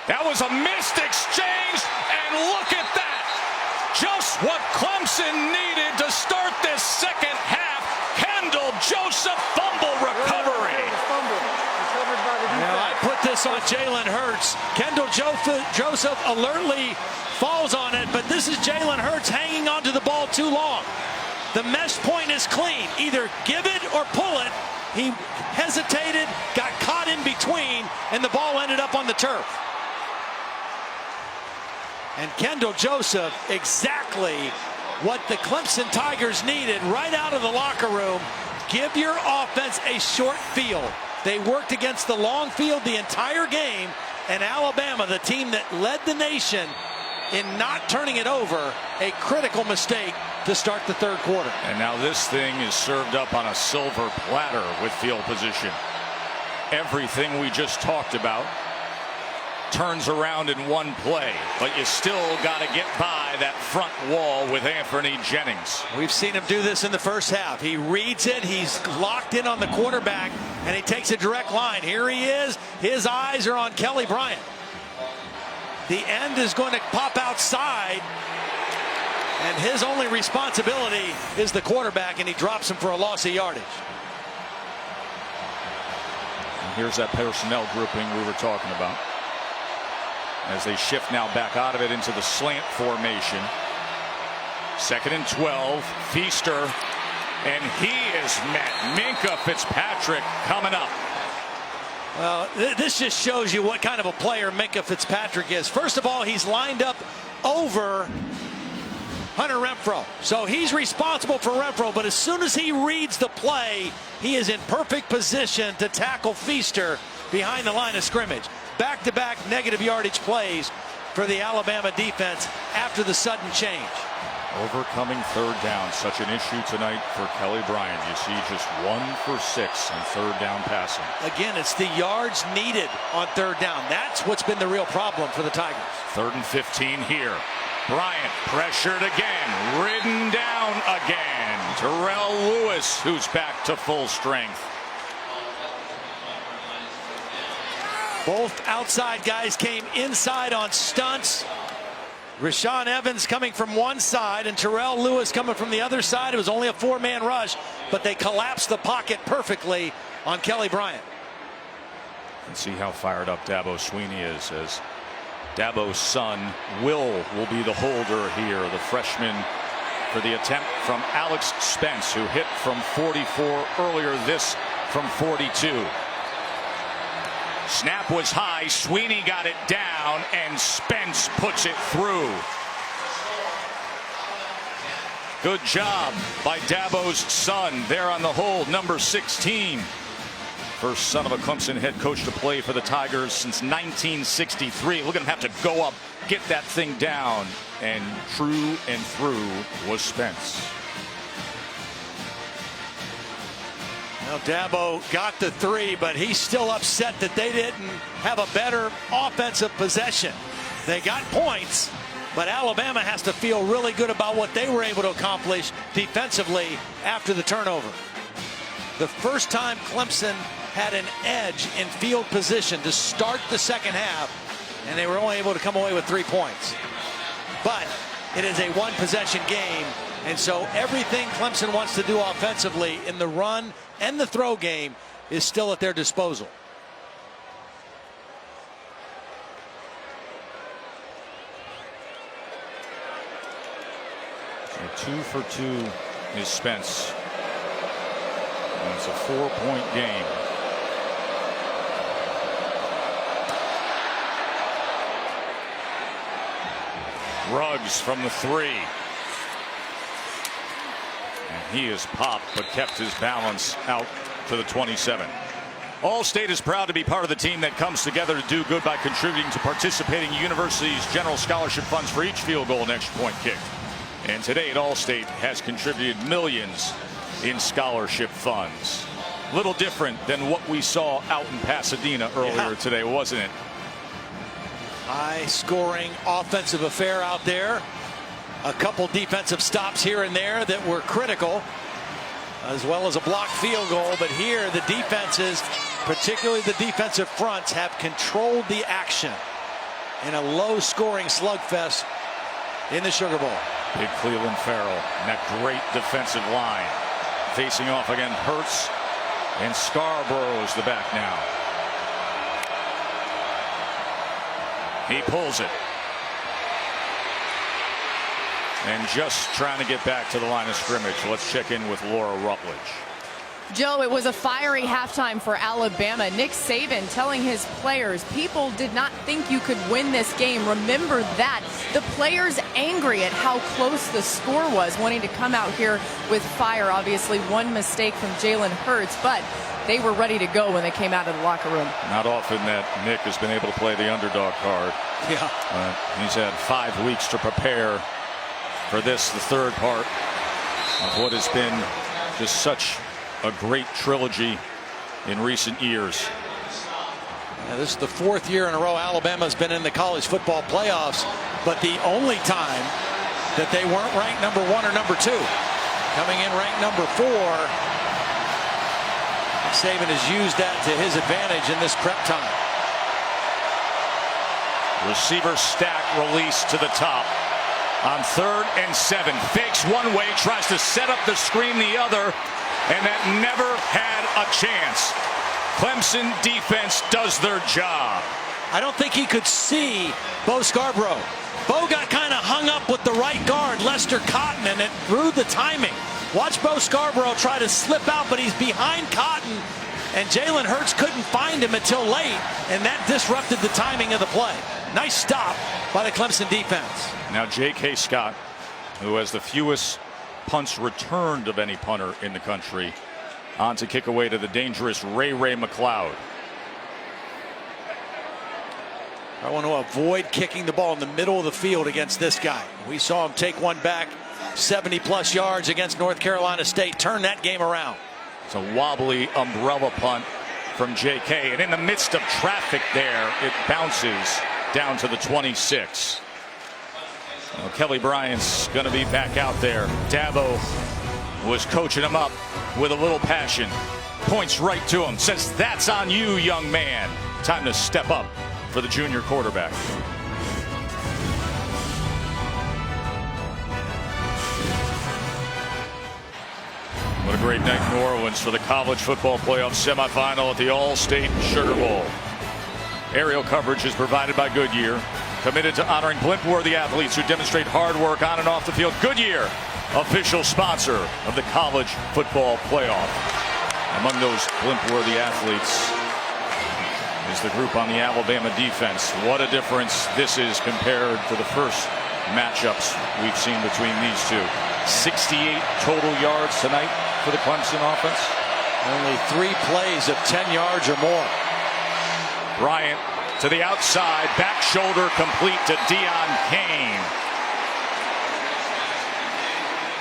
That was a missed exchange, and look at that. Just what Clemson needed to start this second half. Kendall Joseph fumble recovery. Now, I put this on Jalen Hurts. Kendall Joseph alertly falls on it, but this is Jalen Hurts hanging onto the ball too long. The mesh point is clean. Either give it or pull it. He hesitated, got caught in between, and the ball ended up on the turf. And Kendall Joseph, exactly what the Clemson Tigers needed right out of the locker room. Give your offense a short field. They worked against the long field the entire game, and Alabama, the team that led the nation in not turning it over, a critical mistake to start the third quarter. And now this thing is served up on a silver platter with field position. Everything we just talked about turns around in one play, but you still got to get by that front wall with Anthony Jennings. We've seen him do this in the first half. He reads it, he's locked in on the quarterback, and he takes a direct line. Here he is. His eyes are on Kelly Bryant. The end is going to pop outside, and his only responsibility is the quarterback, and he drops him for a loss of yardage. And here's that personnel grouping we were talking about, as they shift now back out of it into the slant formation. 2nd and 12, Feaster, and he is met. Minkah Fitzpatrick coming up. Well, this just shows you what kind of a player Minkah Fitzpatrick is. First of all, he's lined up over Hunter Renfrow. So he's responsible for Renfrow, but as soon as he reads the play, he is in perfect position to tackle Feaster behind the line of scrimmage. Back-to-back negative yardage plays for the Alabama defense after the sudden change. Overcoming third down, such an issue tonight for Kelly Bryant. You see just 1 for 6 on third down passing. Again, it's the yards needed on third down. That's what's been the real problem for the Tigers. 3rd and 15 here. Bryant pressured again, ridden down again. Terrell Lewis, who's back to full strength. Both outside guys came inside on stunts. Rashaan Evans coming from one side and Terrell Lewis coming from the other side. It was only a 4-man rush, but they collapsed the pocket perfectly on Kelly Bryant. And see how fired up Dabo Swinney is, as Dabo's son Will be the holder here, the freshman, for the attempt from Alex Spence, who hit from 44 earlier, this from 42. Snap was high, Swinney got it down, and Spence puts it through. Good job by Dabo's son there on the hold, number 16. First son of a Clemson head coach to play for the Tigers since 1963. Look at him have to go up, get that thing down, and true and through was Spence. Now Dabo got the 3, but he's still upset that they didn't have a better offensive possession. They got points, but Alabama has to feel really good about what they were able to accomplish defensively after the turnover. The first time Clemson had an edge in field position to start the second half, and they were only able to come away with 3 points. But it is a 1-possession game, and so everything Clemson wants to do offensively in the run and the throw game is still at their disposal. So 2 for 2 is Spence. And it's a 4-point game. Ruggs from the 3. And he is popped, but kept his balance out to the 27. Allstate is proud to be part of the team that comes together to do good by contributing to participating universities' general scholarship funds for each field goal and extra point kick. And today at Allstate has contributed millions in scholarship funds. Little different than what we saw out in Pasadena earlier today, wasn't it? High scoring offensive affair out there. A couple defensive stops here and there that were critical, as well as a blocked field goal. But here the defenses, particularly the defensive fronts, have controlled the action in a low scoring slugfest in the Sugar Bowl. Big Cleveland Farrell and that great defensive line. Facing off again, Hurts, and Scarborough's the back now. He pulls it. And just trying to get back to the line of scrimmage. Let's check in with Laura Rutledge. Joe, it was a fiery halftime for Alabama. Nick Saban telling his players, people did not think you could win this game. Remember that. The players angry at how close the score was, wanting to come out here with fire. Obviously, one mistake from Jalen Hurts, but they were ready to go when they came out of the locker room. Not often that Nick has been able to play the underdog card. Yeah. He's had 5 weeks to prepare for this, the third part of what has been just such a great trilogy in recent years. Now, this is the 4th year in a row Alabama's been in the college football playoffs, but the only time that they weren't ranked number 1 or number 2. Coming in ranked number 4. Saban has used that to his advantage in this prep time. Receiver stack release to the top. On 3rd and 7. Fakes one way, tries to set up the screen the other, and that never had a chance. Clemson defense does their job. I don't think he could see Bo Scarborough. Bo got kind of hung up with the right guard, Lester Cotton, and it threw the timing. Watch Bo Scarborough try to slip out, but he's behind Cotton, and Jalen Hurts couldn't find him until late, and that disrupted the timing of the play. Nice stop by the Clemson defense. Now J.K. Scott, who has the fewest punts returned of any punter in the country, on to kick away to the dangerous Ray McLeod. I want to avoid kicking the ball in the middle of the field against this guy. We saw him take one back 70+ yards against North Carolina State. Turn that game around. It's a wobbly umbrella punt from J.K. And in the midst of traffic there, it bounces down to the 26. Well, Kelly Bryant's going to be back out there. Dabo was coaching him up with a little passion. Points right to him. Says, that's on you, young man. Time to step up for the junior quarterback. What a great night in New Orleans for the college football playoff semifinal at the All-State Sugar Bowl. Aerial coverage is provided by Goodyear, committed to honoring blimp-worthy athletes who demonstrate hard work on and off the field. Goodyear, official sponsor of the college football playoff. Among those blimp-worthy athletes is the group on the Alabama defense. What a difference this is compared to the first matchups we've seen between these two. 68 total yards tonight for the Clemson offense. Only 3 plays of 10 yards or more. Bryant to the outside, back shoulder complete to Deon Cain.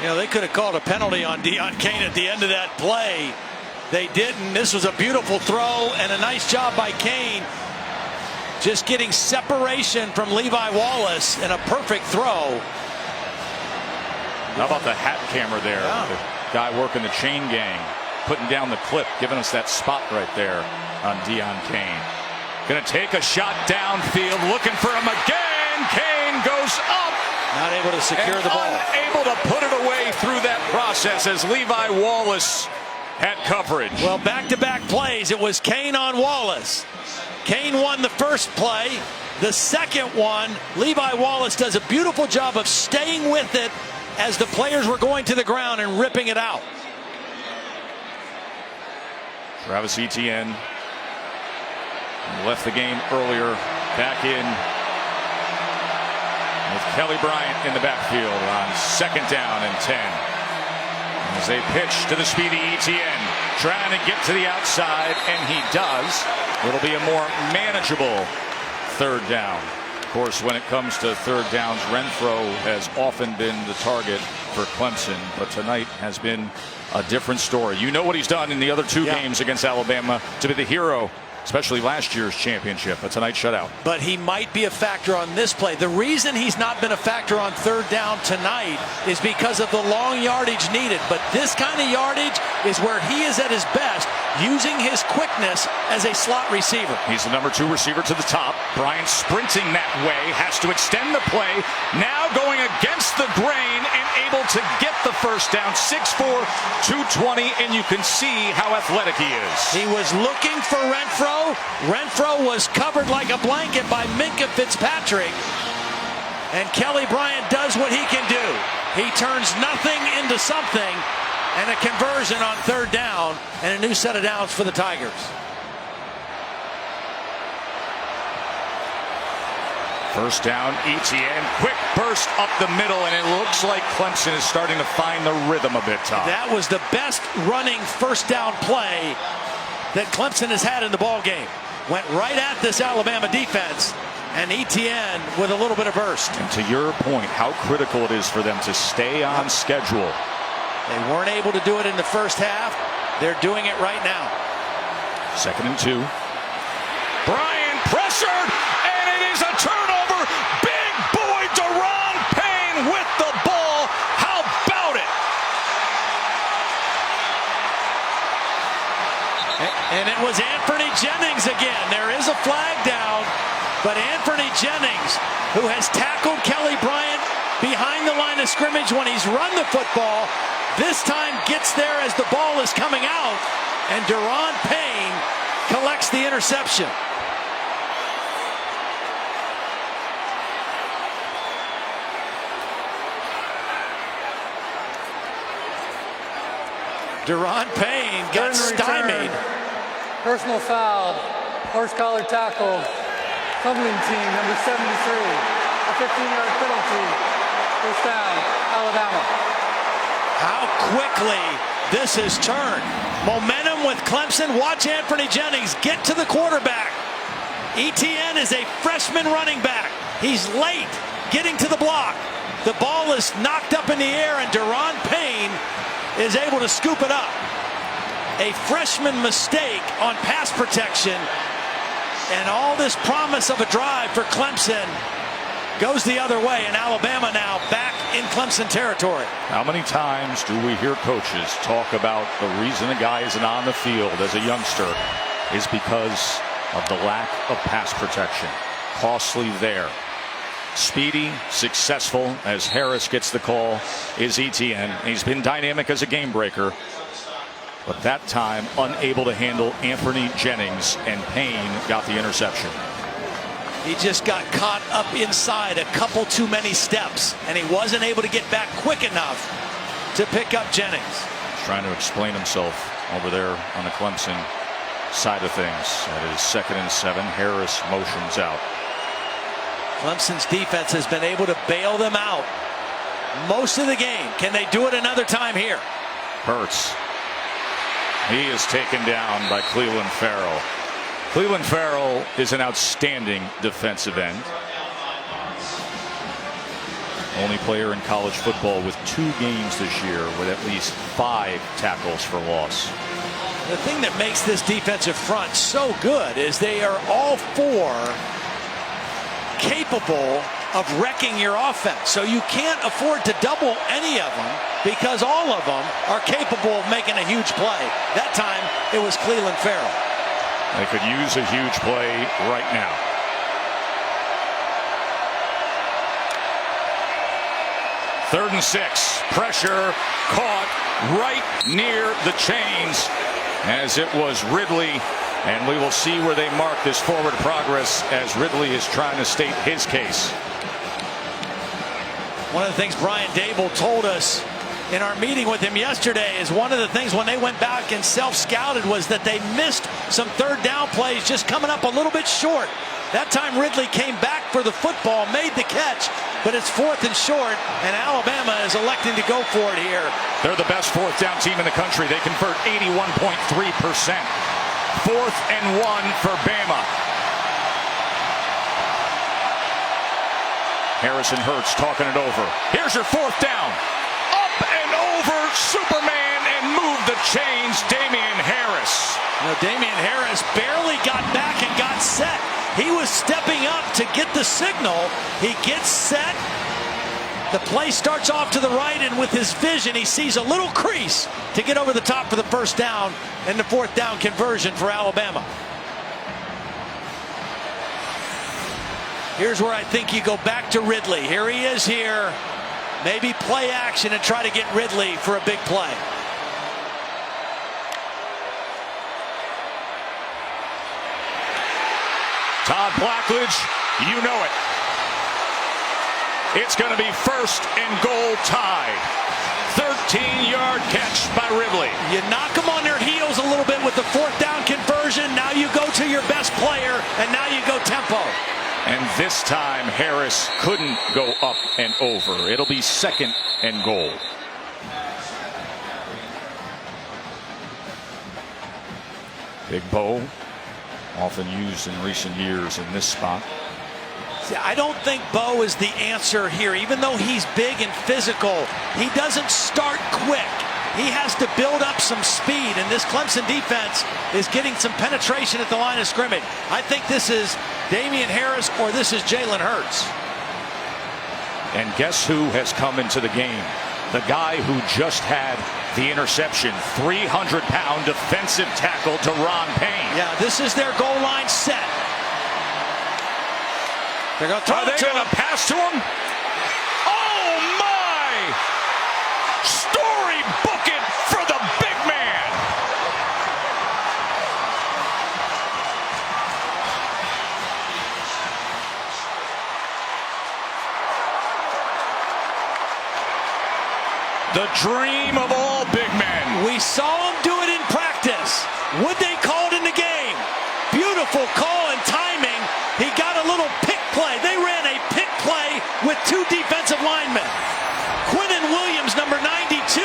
You know, they could have called a penalty on Deon Cain at the end of that play. They didn't. This was a beautiful throw and a nice job by Cain. Just getting separation from Levi Wallace and a perfect throw. How about the hat camera there? Yeah. The guy working the chain gang, putting down the clip, giving us that spot right there on Deon Cain. Going to take a shot downfield, looking for him again. Cain goes up. Not able to secure the ball. Unable to put it away through that process as Levi Wallace had coverage. Well, back-to-back plays. It was Cain on Wallace. Cain won the first play. The second one, Levi Wallace does a beautiful job of staying with it as the players were going to the ground and ripping it out. Travis Etienne left the game earlier, back in with Kelly Bryant in the backfield on 2nd down and 10. As they pitch to the speedy Etienne, trying to get to the outside, and he does. It'll be a more manageable 3rd down. Of course, when it comes to 3rd downs, Renfro has often been the target for Clemson, but tonight has been a different story. You know what he's done in the other 2 games against Alabama to be the hero, especially last year's championship, but tonight shutout. But he might be a factor on this play. The reason he's not been a factor on 3rd down tonight is because of the long yardage needed. But this kind of yardage, is where he is at his best, using his quickness as a slot receiver. He's the number 2 receiver to the top. Bryant sprinting that way, has to extend the play. Now going against the grain and able to get the first down. 6'4", 220, and you can see how athletic he is. He was looking for Renfro. Renfro was covered like a blanket by Minkah Fitzpatrick. And Kelly Bryant does what he can do. He turns nothing into something, and a conversion on 3rd down, and a new set of downs for the Tigers. First down, Etienne, quick burst up the middle, and it looks like Clemson is starting to find the rhythm a bit, Tom. That was the best running first down play that Clemson has had in the ball game. Went right at this Alabama defense, and Etienne with a little bit of burst. And to your point, how critical it is for them to stay on schedule. They weren't able to do it in the first half. They're doing it right now. 2nd and 2. Bryant pressured, and it is a turnover. Big boy Deron Payne with the ball. How about it? And it was Anthony Jennings again. There is a flag down, but Anthony Jennings, who has tackled Kelly Bryant behind the line of scrimmage when he's run the football, this time gets there as the ball is coming out, and Deron Payne collects the interception. Deron Payne got stymied. Personal foul, horse collar tackle, Clemson team, number 73. A 15-yard penalty. First down, Alabama. How quickly this has turned. Momentum with Clemson. Watch Anthony Jennings get to the quarterback. Etienne is a freshman running back. He's late getting to the block. The ball is knocked up in the air, and Deron Payne is able to scoop it up. A freshman mistake on pass protection, and all this promise of a drive for Clemson goes the other way, and Alabama now back in Clemson territory. How many times do we hear coaches talk about the reason a guy isn't on the field as a youngster is because of the lack of pass protection? Costly there. Speedy, successful, as Harris gets the call, is Etienne. He's been dynamic as a game breaker, but that time unable to handle Anthony Jennings, and Payne got the interception. He just got caught up inside a couple too many steps, and he wasn't able to get back quick enough to pick up Jennings. He's trying to explain himself over there on the Clemson side of things. That is 2nd and 7. Harris motions out. Clemson's defense has been able to bail them out most of the game. Can they do it another time here? Hurts. He is taken down by Clelin Ferrell. Clelin Ferrell is an outstanding defensive end. Only player in college football with 2 games this year with at least 5 tackles for loss. The thing that makes this defensive front so good is they are all 4 capable of wrecking your offense. So you can't afford to double any of them because all of them are capable of making a huge play. That time it was Clelin Ferrell. They could use a huge play right now. Third and 6. Pressure caught right near the chains as it was Ridley. And we will see where they mark this forward progress as Ridley is trying to state his case. One of the things Brian Dable told us in our meeting with him yesterday is one of the things when they went back and self-scouted was that they missed some 3rd down plays just coming up a little bit short. That time Ridley came back for the football, made the catch, but it's 4th and short, and Alabama is electing to go for it here. They're the best 4th down team in the country. They convert 81.3%. 4th and 1 for Bama. Harrison Hurts talking it over. Here's your 4th down. Up and over Superman and move the chains, Damian Harris. Now Damian Harris barely got back and got set. He was stepping up to get the signal. He gets set The play starts off to the right, and with his vision, he sees a little crease to get over the top for the first down and the fourth down conversion for Alabama. Here's where I think you go back to Ridley. Here he is here. Maybe play action and try to get Ridley for a big play. Todd Blackledge, you know it. It's going to be first and goal tie. 13-yard catch by Ridley. You knock them on their heels a little bit with the fourth down conversion. Now you go to your best player, and now you go tempo. And this time, Harris couldn't go up and over. It'll be second and goal. Big Bo, often used in recent years in this spot. See, I don't think Bo is the answer here. Even though he's big and physical, he doesn't start quick. He has to build up some speed, and this Clemson defense is getting some penetration at the line of scrimmage. I think this is Damian Harris or this is Jalen Hurts. And guess who has come into the game? The guy who just had the interception, 300-pound defensive tackle to Ron Payne. Yeah, this is their goal line set. They're going to throw Are they going to pass to him? Oh, my! Storybook it for the big man. The dream of all big men. We saw him do it in practice. Would they call it in the game? Beautiful call and timing. He got a little pick play. They ran a pick play with two defensive linemen. Quinnen Williams, number 92,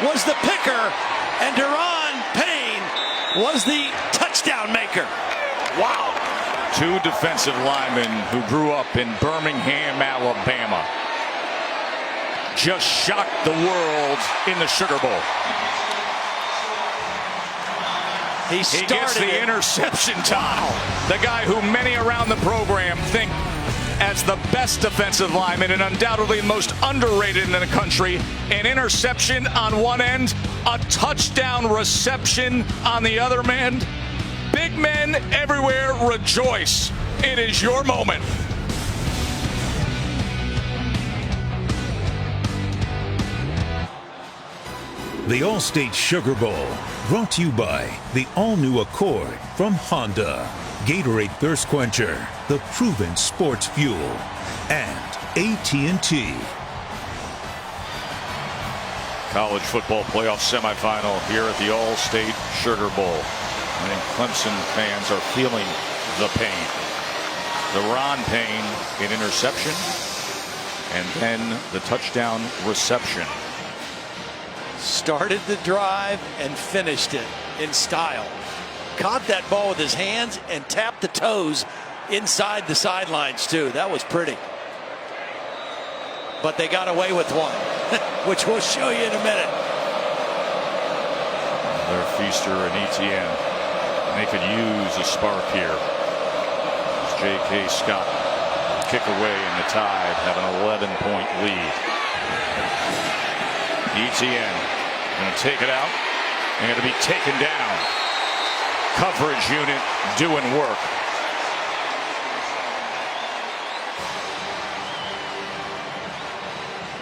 was the picker, and Deron Payne was the touchdown maker. Wow. Two defensive linemen who grew up in Birmingham, Alabama, just shocked the world in the Sugar Bowl. He gets the interception time. The guy who many around the program think as the best defensive lineman and undoubtedly the most underrated in the country. An interception on one end, a touchdown reception on the other end. Big men everywhere rejoice. It is your moment. The All-State Sugar Bowl, brought to you by the all-new Accord from Honda, Gatorade Thirst Quencher, the proven sports fuel, and AT&T. College football playoff semifinal here at the All-State Sugar Bowl. I think Clemson fans are feeling the pain. The Ron Payne in interception, and then the touchdown reception. Started the drive and finished it in style. Caught that ball with his hands and tapped the toes inside the sidelines too. That was pretty. But they got away with one, which we'll show you in a minute. Their Feaster and Etienne. They could use a spark here. J.K. Scott kick away and the Tide have an 11-point lead. Etienne going to take it out and going to be taken down. Coverage unit doing work.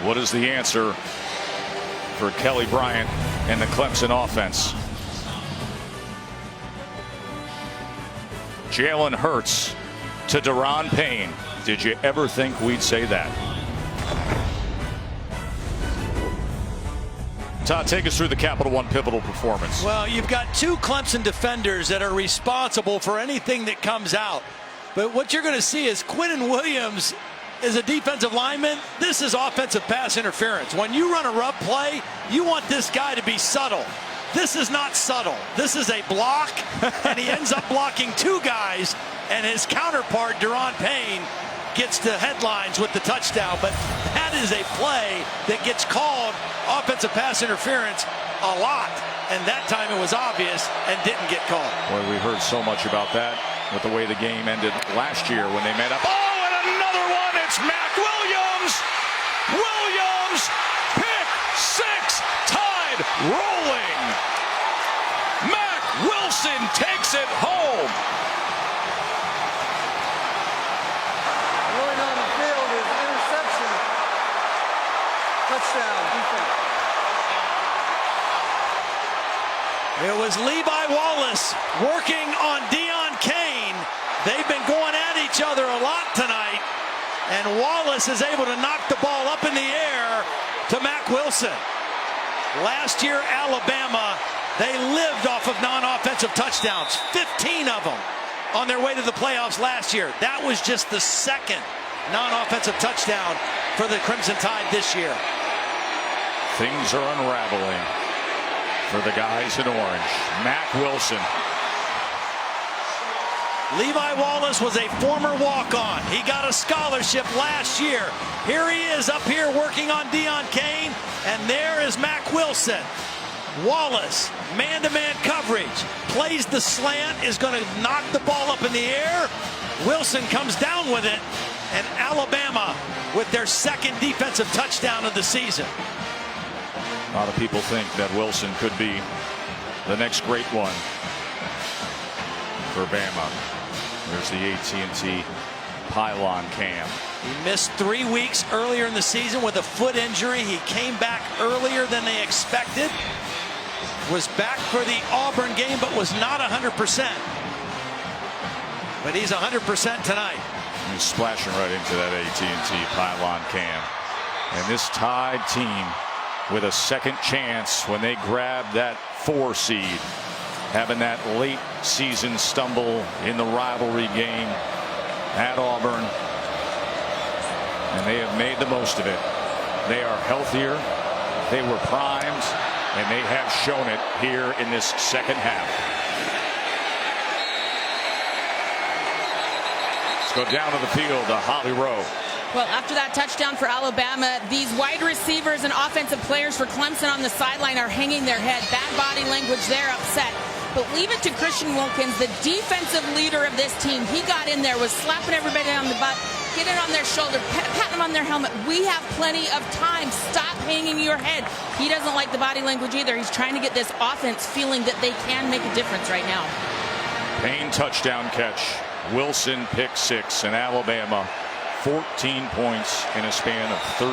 What is the answer for Kelly Bryant and the Clemson offense? Jalen Hurts to Deron Payne. Did you ever think we'd say that? Todd, take us through the Capital One pivotal performance. Well, you've got two Clemson defenders that are responsible for anything that comes out. But what you're going to see is Quinnen Williams is a defensive lineman. This is offensive pass interference. When you run a rough play, you want this guy to be subtle. This is not subtle. This is a block, and he ends up blocking two guys, and his counterpart, Deron Payne, gets the headlines with the touchdown. But that is a play that gets called offensive pass interference a lot, and that time it was obvious and didn't get called. Boy, we heard so much about that with the way the game ended last year when they met up. Oh, and another one! It's Mac Williams! Williams, pick six, tied, rolling. Mack Wilson takes it home. Rolling on the field is interception. Touchdown, defense. It was Levi Wallace working on Deion Kane. They've been going at each other a lot tonight, and Wallace is able to knock the ball up in the air to Mack Wilson. Last year, Alabama, they lived off of non-offensive touchdowns, 15 of them on their way to the playoffs last year. That was just the second non-offensive touchdown for the Crimson Tide this year. Things are unraveling for the guys in orange. Mack Wilson. Levi Wallace was a former walk-on. He got a scholarship last year. Here he is up here working on Deion Kane, and there is Mack Wilson. Wallace, man-to-man coverage, plays the slant, is going to knock the ball up in the air. Wilson comes down with it, and Alabama with their second defensive touchdown of the season. A lot of people think that Wilson could be the next great one for Bama. There's the AT&T pylon cam. He missed 3 weeks earlier in the season with a foot injury. He came back earlier than they expected. Was back for the Auburn game, but was not 100%. But he's 100% tonight. He's splashing right into that AT&T pylon cam. And this Tide team with a second chance when they grab that 4 seed, having that late season stumble in the rivalry game at Auburn, and they have made the most of it. They are healthier, they were primed, and they have shown it here in this second half. Let's go down to the field to Holly Rowe. Well, after that touchdown for Alabama, these wide receivers and offensive players for Clemson on the sideline are hanging their head. Bad body language, they're upset. But leave it to Christian Wilkins, the defensive leader of this team. He got in there, was slapping everybody on the butt, getting on their shoulder, patting them on their helmet. We have plenty of time. Stop hanging your head. He doesn't like the body language either. He's trying to get this offense feeling that they can make a difference right now. Payne touchdown catch. Wilson pick 6, and Alabama 14 points in a span of 13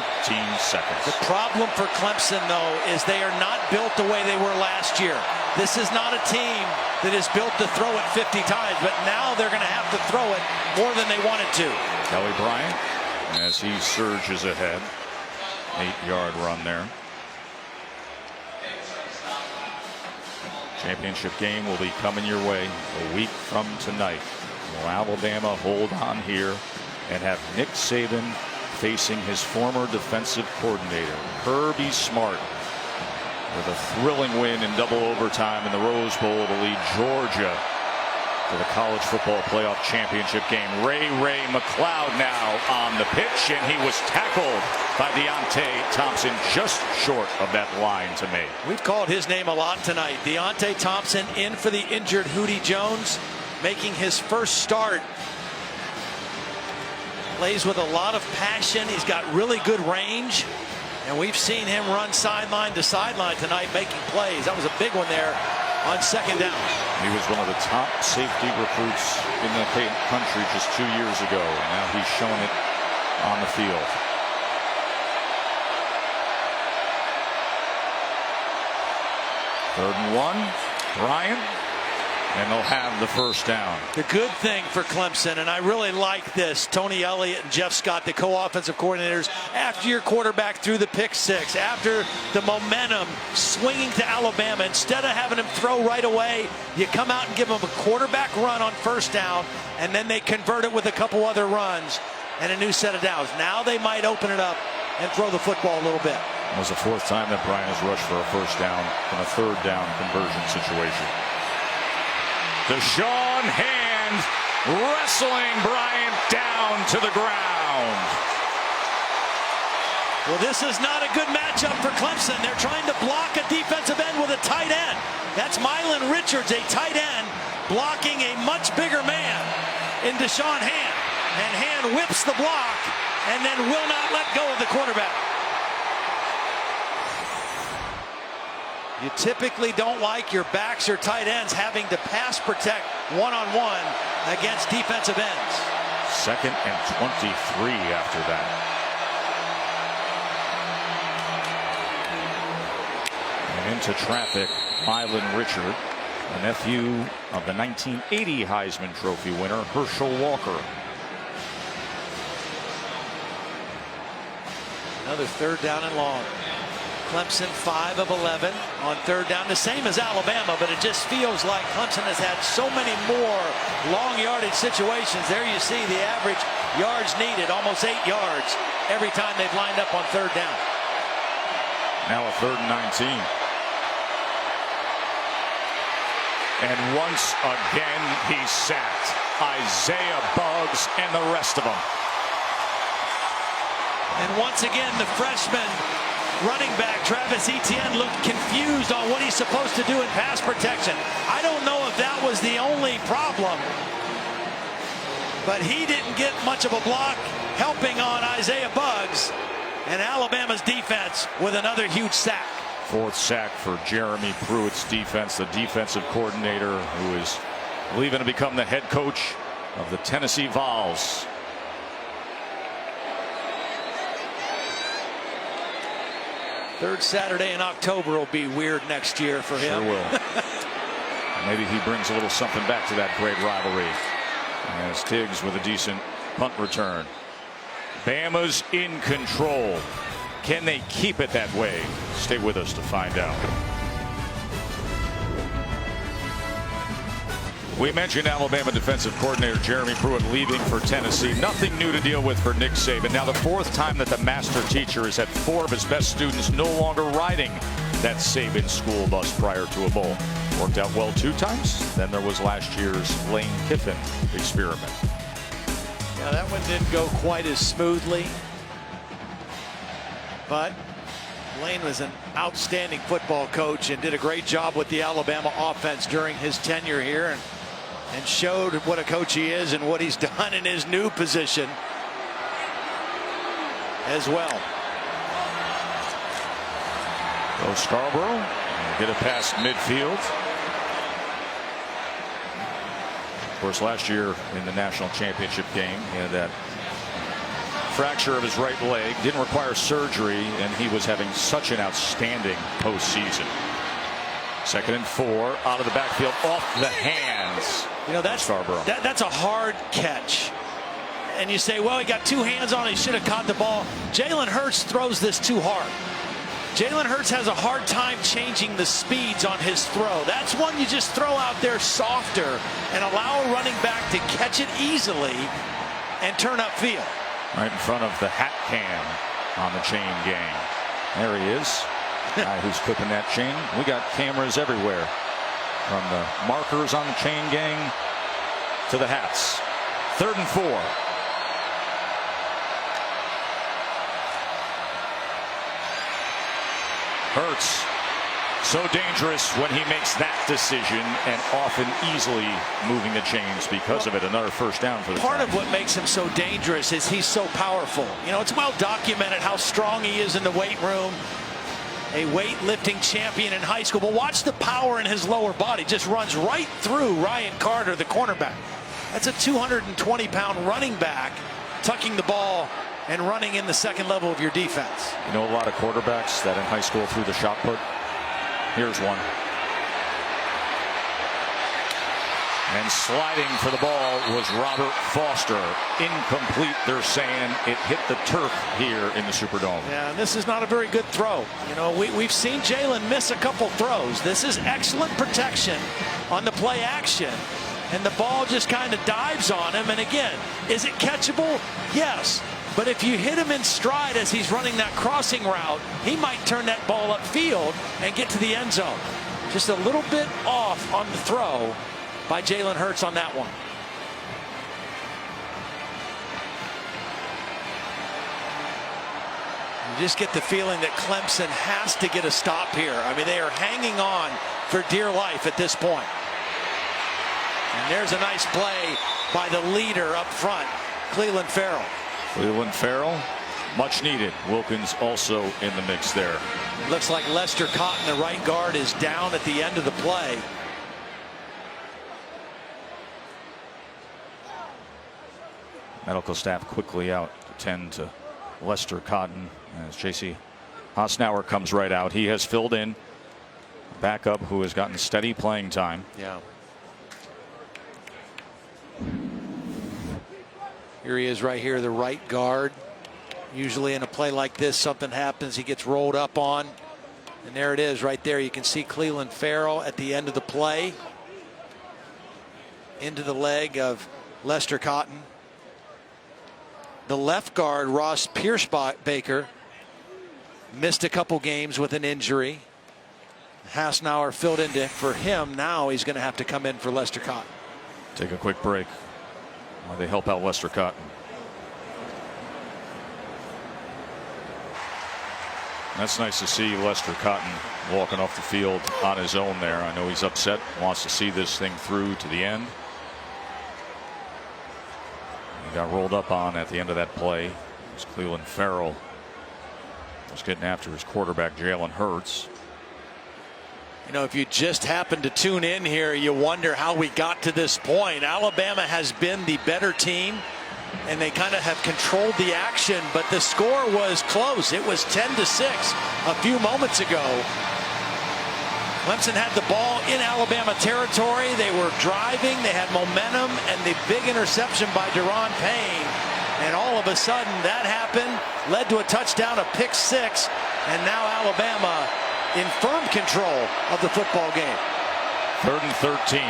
seconds. The problem for Clemson, though, is they are not built the way they were last year. This is not a team that is built to throw it 50 times, but now they're going to have to throw it more than they wanted to. Kelly Bryant, as he surges ahead. 8-yard run there. Championship game will be coming your way a week from tonight. Will Alabama hold on here and have Nick Saban facing his former defensive coordinator, Kirby Smart, with a thrilling win in double overtime in the Rose Bowl to lead Georgia to the college football playoff championship game? Ray McLeod now on the pitch, and he was tackled by Deontay Thompson just short of that line to make. We've called his name a lot tonight. Deontay Thompson in for the injured Hootie Jones, making his first start. Plays with a lot of passion. He's got really good range, and we've seen him run sideline to sideline tonight making plays. That was a big one there on second down. He was one of the top safety recruits in the country just 2 years ago, and now he's showing it on the field. Third and 1, Bryant, and they'll have the first down. The good thing for Clemson, and I really like this, Tony Elliott and Jeff Scott, the co-offensive coordinators, after your quarterback threw the pick 6, after the momentum swinging to Alabama, instead of having him throw right away, you come out and give him a quarterback run on first down, and then they convert it with a couple other runs and a new set of downs. Now they might open it up and throw the football a little bit. It was the 4th time that Bryant has rushed for a first down in a 3rd down conversion situation. Deshaun Hand wrestling Bryant down to the ground. Well, this is not a good matchup for Clemson. They're trying to block a defensive end with a tight end. That's Mylan Richards, a tight end, blocking a much bigger man in Deshaun Hand. And Hand whips the block and then will not let go of the quarterback. You typically don't like your backs or tight ends having to pass protect one-on-one against defensive ends. 2nd and 23 after that. And into traffic, Mylan Richard, the nephew of the 1980 Heisman Trophy winner, Herschel Walker. Another 3rd down and long. Clemson 5 of 11 on 3rd down, the same as Alabama, but it just feels like Clemson has had so many more long yardage situations. There you see the average yards needed, almost 8 yards every time they've lined up on 3rd down. Now a 3rd and 19. And once again he's sacked. Isaiah Buggs and the rest of them. And once again the freshman running back Travis Etienne looked confused on what he's supposed to do in pass protection. I don't know if that was the only problem, but he didn't get much of a block helping on Isaiah Buggs, and Alabama's defense with another huge sack. 4th sack for Jeremy Pruitt's defense, the defensive coordinator who is leaving to become the head coach of the Tennessee Vols. Third Saturday in October will be weird next year for him. Sure will. Maybe he brings a little something back to that great rivalry. As Tiggs with a decent punt return. Bama's in control. Can they keep it that way? Stay with us to find out. We mentioned Alabama defensive coordinator Jeremy Pruitt leaving for Tennessee. Nothing new to deal with for Nick Saban. Now the 4th time that the master teacher has had 4 of his best students no longer riding that Saban school bus prior to a bowl. Worked out well 2 times. Then there was last year's Lane Kiffin experiment. Yeah, that one didn't go quite as smoothly. But Lane was an outstanding football coach and did a great job with the Alabama offense during his tenure here, and showed what a coach he is and what he's done in his new position as well. Go Scarborough, get it past midfield. Of course, last year in the national championship game, he had that fracture of his right leg, didn't require surgery, and he was having such an outstanding postseason. 2nd and 4 out of the backfield, off the hands. You know, that's a hard catch. And you say, well, he got 2 hands on it, he should have caught the ball. Jalen Hurts throws this too hard. Jalen Hurts has a hard time changing the speeds on his throw. That's one you just throw out there softer and allow a running back to catch it easily and turn upfield. Right in front of the hat cam on the chain gang. There he is. Guy who's clipping that chain. We got cameras everywhere, from the markers on the chain gang to the hats. 3rd and 4. Hurts, so dangerous when he makes that decision, and often easily moving the chains because of it. Another 1st down for the Part Giants. of what makes him so dangerous is he's so powerful. You know, it's well documented how strong he is in the weight room. A weightlifting champion in high school. But watch the power in his lower body. Just runs right through Ryan Carter, the cornerback. That's a 220-pound running back tucking the ball and running in the 2nd level of your defense. You know, a lot of quarterbacks that in high school threw the shot put. Here's one. And sliding for the ball was Robert Foster. Incomplete, they're saying. It hit the turf here in the Superdome. Yeah, and this is not a very good throw. You know, we've seen Jalen miss a couple throws. This is excellent protection on the play action. And the ball just kind of dives on him. And again, is it catchable? Yes. But if you hit him in stride as he's running that crossing route, he might turn that ball upfield and get to the end zone. Just a little bit off on the throw by Jalen Hurts on that one. You just get the feeling that Clemson has to get a stop here. I mean, they are hanging on for dear life at this point. And there's a nice play by the leader up front, Clelin Ferrell. Clelin Ferrell much needed. Wilkins also in the mix there. Looks like Lester Cotton, the right guard, is down at the end of the play. Medical staff quickly out to tend to Lester Cotton as J.C. Hasnauer comes right out. He has filled in a backup who has gotten steady playing time. Yeah. Here he is right here, the right guard. Usually in a play like this, something happens. He gets rolled up on. And there it is right there. You can see Clelin Ferrell at the end of the play. Into the leg of Lester Cotton. The left guard, Ross Pierce-Baker, missed a couple games with an injury. Hasnauer filled in for him. Now he's going to have to come in for Lester Cotton. Take a quick break while they help out Lester Cotton. That's nice to see Lester Cotton walking off the field on his own there. I know he's upset, wants to see this thing through to the end. He got rolled up on at the end of that play. It's Clelin Ferrell was getting after his quarterback, Jalen Hurts. You know, if you just happen to tune in here, you wonder how we got to this point. Alabama has been the better team, and they kind of have controlled the action, but the score was close. It was 10-6 a few moments ago. Clemson had the ball in Alabama territory. They were driving. They had momentum, and the big interception by Deron Payne. And all of a sudden, that happened, led to a touchdown, a pick six, and now Alabama in firm control of the football game. 3rd and 13.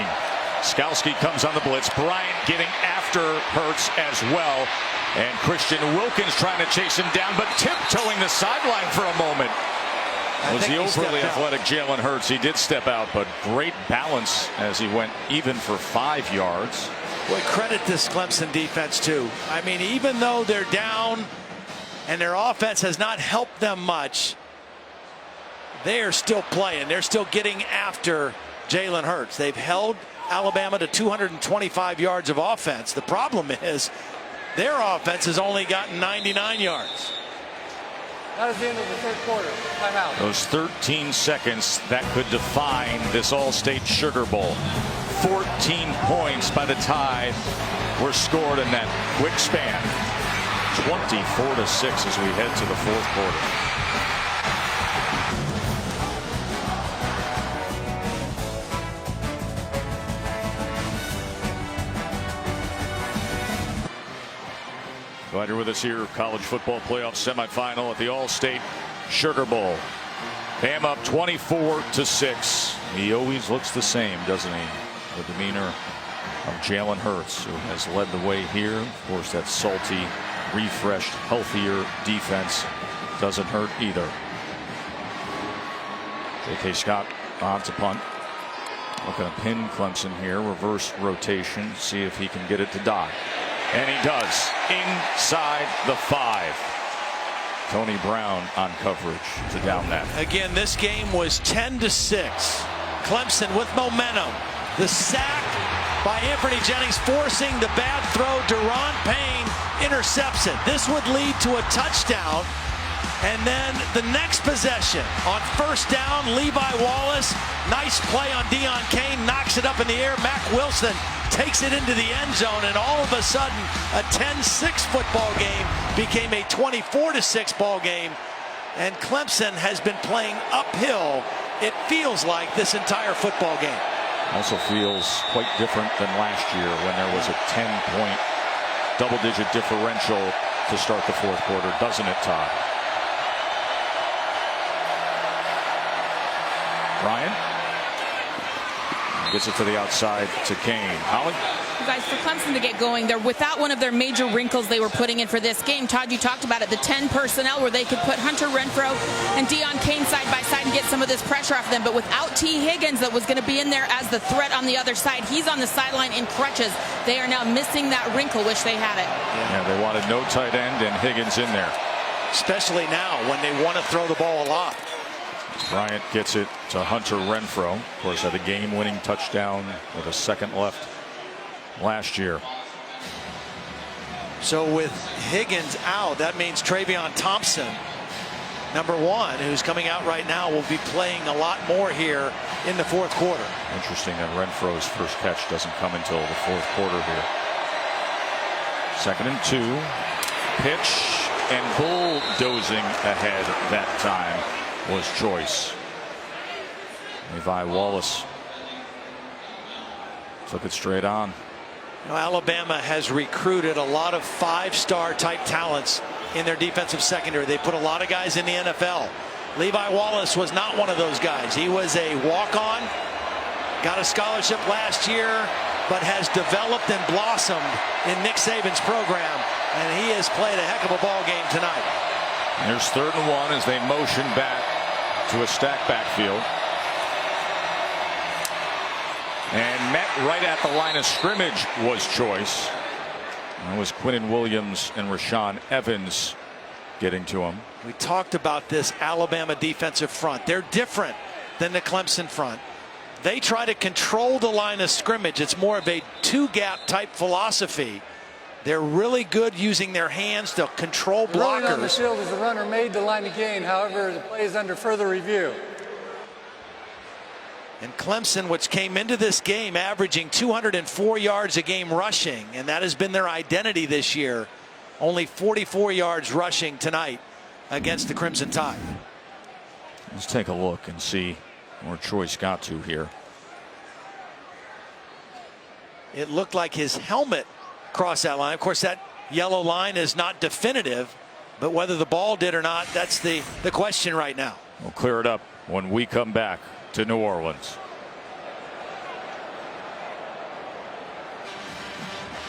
Skalski comes on the blitz. Bryant getting after Hurts as well. And Christian Wilkins trying to chase him down, but tiptoeing the sideline for a moment. Was the overly athletic Jalen Hurts. He did step out, but great balance as he went even for 5 yards. Boy, credit this Clemson defense too. I mean, even though they're down and their offense has not helped them much, they are still playing. They're still getting after Jalen Hurts. They've held Alabama to 225 yards of offense. The problem is their offense has only gotten 99 yards. That is the end of the third quarter. Timeout. Those 13 seconds that could define this All-State Sugar Bowl. 14 points by the Tide were scored in that quick span. 24-6 as we head to the fourth quarter. Glad you're with us here. College football playoff semifinal at the All-State Sugar Bowl. Bam up 24-6. He always looks the same, doesn't he? The demeanor of Jalen Hurts, who has led the way here. Of course, that salty, refreshed, healthier defense doesn't hurt either. J.K. Scott on to punt. Looking to pin Clemson here. Reverse rotation. See if he can get it to Dodd. And he does. Inside the 5. Tony Brown on coverage to down that. Again, this game was 10-6. Clemson with momentum. The sack by Anthony Jennings forcing the bad throw. Deron Payne intercepts it. This would lead to a touchdown. And then the next possession on first down, Levi Wallace. Nice play on Deion Kane. Knocks it up in the air. Mack Wilson takes it into the end zone. And all of a sudden, a 10-6 football game became a 24-6 ball game. And Clemson has been playing uphill, it feels like, this entire football game. Also feels quite different than last year when there was a 10-point double-digit differential to start the fourth quarter, doesn't it, Todd? Ryan gets it to the outside to Kane. Holly? You guys, for Clemson to get going, they're without one of their major wrinkles they were putting in for this game. Todd, you talked about it, the 10 personnel where they could put Hunter Renfrow and Deion Kane side by side and get some of this pressure off them. But without T. Higgins that was going to be in there as the threat on the other side, he's on the sideline in crutches. They are now missing that wrinkle. Wish they had it. Yeah, they wanted no tight end and Higgins in there. Especially now when they want to throw the ball a lot. Bryant gets it to Hunter Renfrow. Of course, had a game-winning touchdown with a second left last year. So with Higgins out, that means Travion Thompson, number 1, who's coming out right now, will be playing a lot more here in the fourth quarter. Interesting that Renfro's first catch doesn't come until the fourth quarter here. 2nd and 2. Pitch, and bulldozing ahead that time was Joyce. Levi Wallace took it straight on. You know, Alabama has recruited a lot of 5-star type talents in their defensive secondary. They put a lot of guys in the NFL. Levi Wallace was not one of those guys. He was a walk-on, got a scholarship last year, but has developed and blossomed in Nick Saban's program, and he has played a heck of a ball game tonight. There's 3rd and 1 as they motion back to a stack backfield. And met right at the line of scrimmage was Joyce. That was Quinnen Williams and Rashaan Evans getting to him. We talked about this Alabama defensive front. They're different than the Clemson front. They try to control the line of scrimmage. It's more of a 2-gap type philosophy. They're really good using their hands to control blockers. Running on the field as the runner made the line of gain. However, the play is under further review. And Clemson, which came into this game averaging 204 yards a game rushing, and that has been their identity this year, only 44 yards rushing tonight against the Crimson Tide. Let's take a look and see where Joyce got to here. It looked like his helmet crossed that line. Of course, that yellow line is not definitive, but whether the ball did or not, that's the question right now. We'll clear it up when we come back to New Orleans.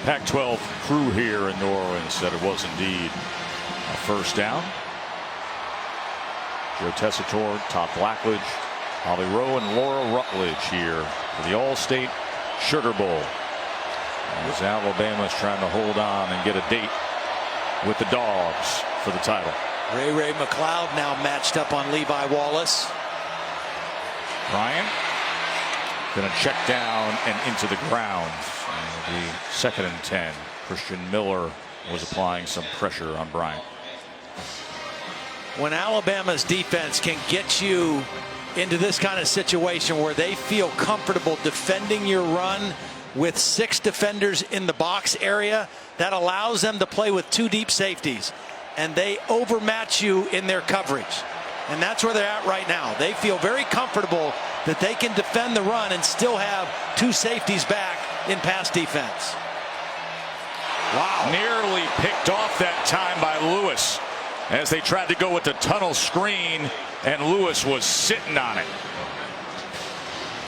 Pac-12 crew here in New Orleans said it was indeed a first down. Joe Tessitore, Todd Blackledge, Holly Rowe, and Laura Rutledge here for the All-State Sugar Bowl. As Alabama's trying to hold on and get a date with the Dogs for the title. Ray McLeod now matched up on Levi Wallace. Bryant going to check down and into the ground. The 2nd and 10. Christian Miller was applying some pressure on Bryant. When Alabama's defense can get you into this kind of situation where they feel comfortable defending your run with 6 defenders in the box area, that allows them to play with 2 deep safeties, and they overmatch you in their coverage. And that's where they're at right now. They feel very comfortable that they can defend the run and still have 2 safeties back in pass defense. Wow. Nearly picked off that time by Lewis as they tried to go with the tunnel screen, and Lewis was sitting on it.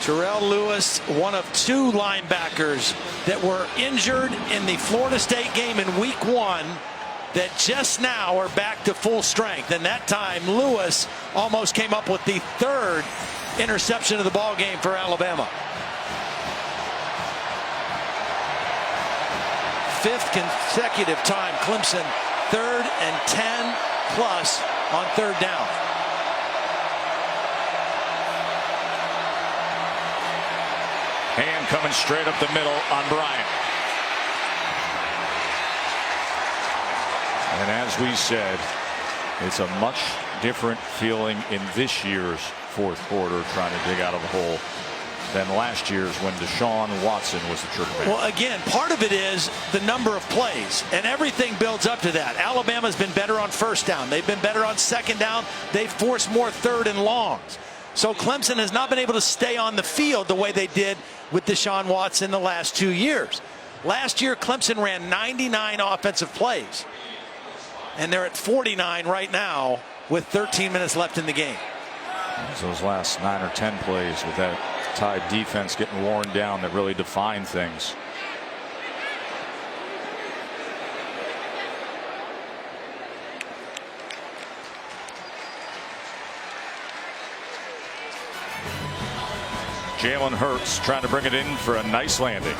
Terrell Lewis, one of 2 linebackers that were injured in the Florida State game in week 1 that just now are back to full strength. And that time Lewis almost came up with the 3rd interception of the ball game for Alabama. 5th consecutive time Clemson 3rd and 10 plus on 3rd down. Hand coming straight up the middle on Bryant. And as we said, it's a much different feeling in this year's fourth quarter trying to dig out of a hole than last year's when Deshaun Watson was the trigger man. Well, again, part of it is the number of plays, and everything builds up to that. Alabama's been better on 1st down. They've been better on 2nd down. They've forced more 3rd and longs. So Clemson has not been able to stay on the field the way they did with Deshaun Watson the last 2 years. Last year, Clemson ran 99 offensive plays, and they're at 49 right now with 13 minutes left in the game. So those last 9 or 10 plays with that Tide defense getting worn down that really defined things. Jalen Hurts trying to bring it in for a nice landing.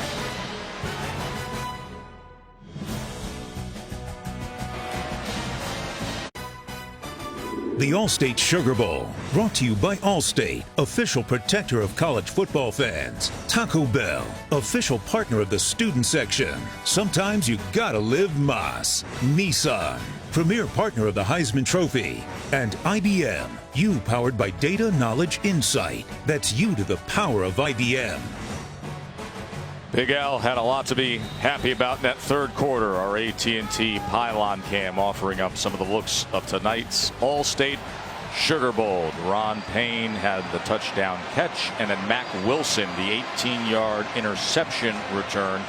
The Allstate Sugar Bowl, brought to you by Allstate, official protector of college football fans. Taco Bell, official partner of the student section. Sometimes you gotta live Mas. Nissan, premier partner of the Heisman Trophy. And IBM, you powered by data, knowledge, insight. That's you to the power of IBM. Big Al had a lot to be happy about in that third quarter. Our AT&T Pylon Cam offering up some of the looks of tonight's Allstate Sugar Bowl. Ron Payne had the touchdown catch, and then Mac Wilson the 18-yard interception return,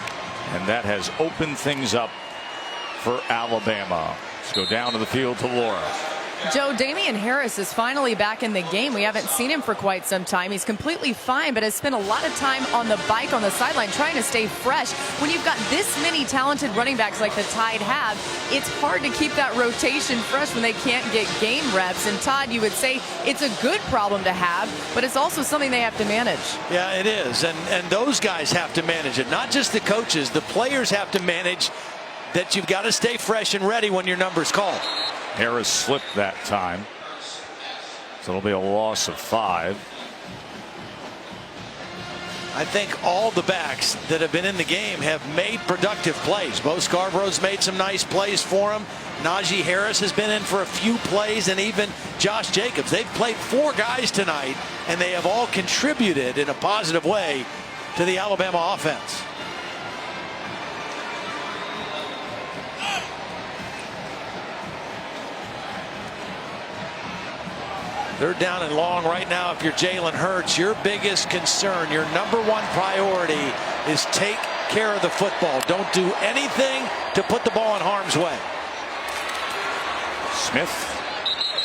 and that has opened things up for Alabama. Let's go down to the field to Laura. Joe, Damian Harris is finally back in the game. We haven't seen him for quite some time. He's completely fine, but has spent a lot of time on the bike on the sideline trying to stay fresh. When you've got this many talented running backs like the Tide have, it's hard to keep that rotation fresh when they can't get game reps. And Todd, you would say it's a good problem to have, but it's also something they have to manage. Yeah, it is. And those guys have to manage it. Not just the coaches. The players have to manage that you've got to stay fresh and ready when your number's called. Harris slipped that time, so it'll be a loss of 5. I think all the backs that have been in the game have made productive plays. Bo Scarborough's made some nice plays for him. Najee Harris has been in for a few plays, and even Josh Jacobs. They've played 4 guys tonight, and they have all contributed in a positive way to the Alabama offense. They're down and long right now. If you're Jalen Hurts, your biggest concern, your number 1 priority is take care of the football. Don't do anything to put the ball in harm's way. Smith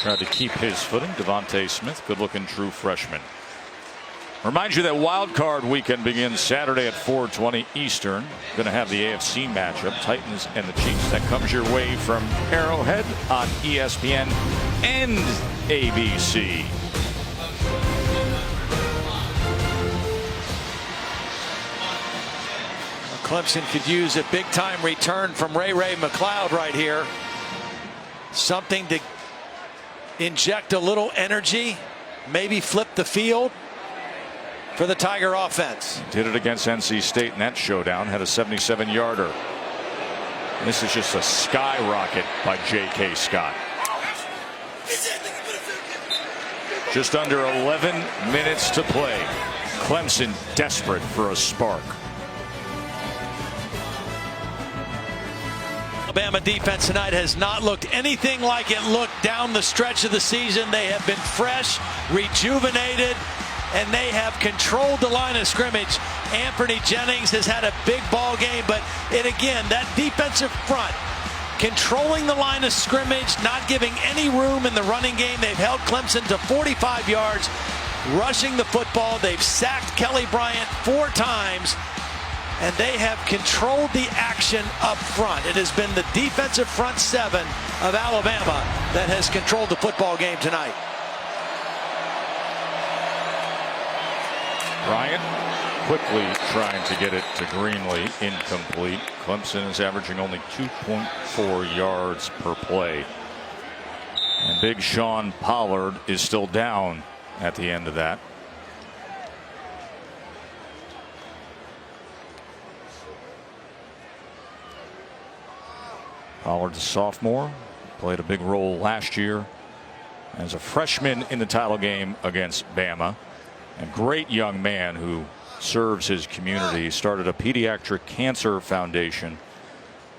tried to keep his footing. Devontae Smith, good-looking true freshman. Remind you that wild card weekend begins Saturday at 4:20 Eastern. Going to have the AFC matchup, Titans and the Chiefs. That comes your way from Arrowhead on ESPN and ABC. Clemson could use a big-time return from Ray McLeod right here. Something to inject a little energy, maybe flip the field for the Tiger offense. Did it against NC State in that showdown. Had a 77-yarder. This is just a skyrocket by J.K. Scott. Just under 11 minutes to play. Clemson desperate for a spark. Alabama defense tonight has not looked anything like it looked down the stretch of the season. They have been fresh, rejuvenated, and they have controlled the line of scrimmage. Anthony Jennings has had a big ball game, but again, that defensive front controlling the line of scrimmage, not giving any room in the running game. They've held Clemson to 45 yards, rushing the football. They've sacked Kelly Bryant 4 times, and they have controlled the action up front. It has been the defensive front 7 of Alabama that has controlled the football game tonight. Bryant quickly trying to get it to Greenlee, incomplete. Clemson is averaging only 2.4 yards per play. And big Sean Pollard is still down at the end of that. Pollard's a sophomore, played a big role last year as a freshman in the title game against Bama. A great young man who serves his community. He started a pediatric cancer foundation.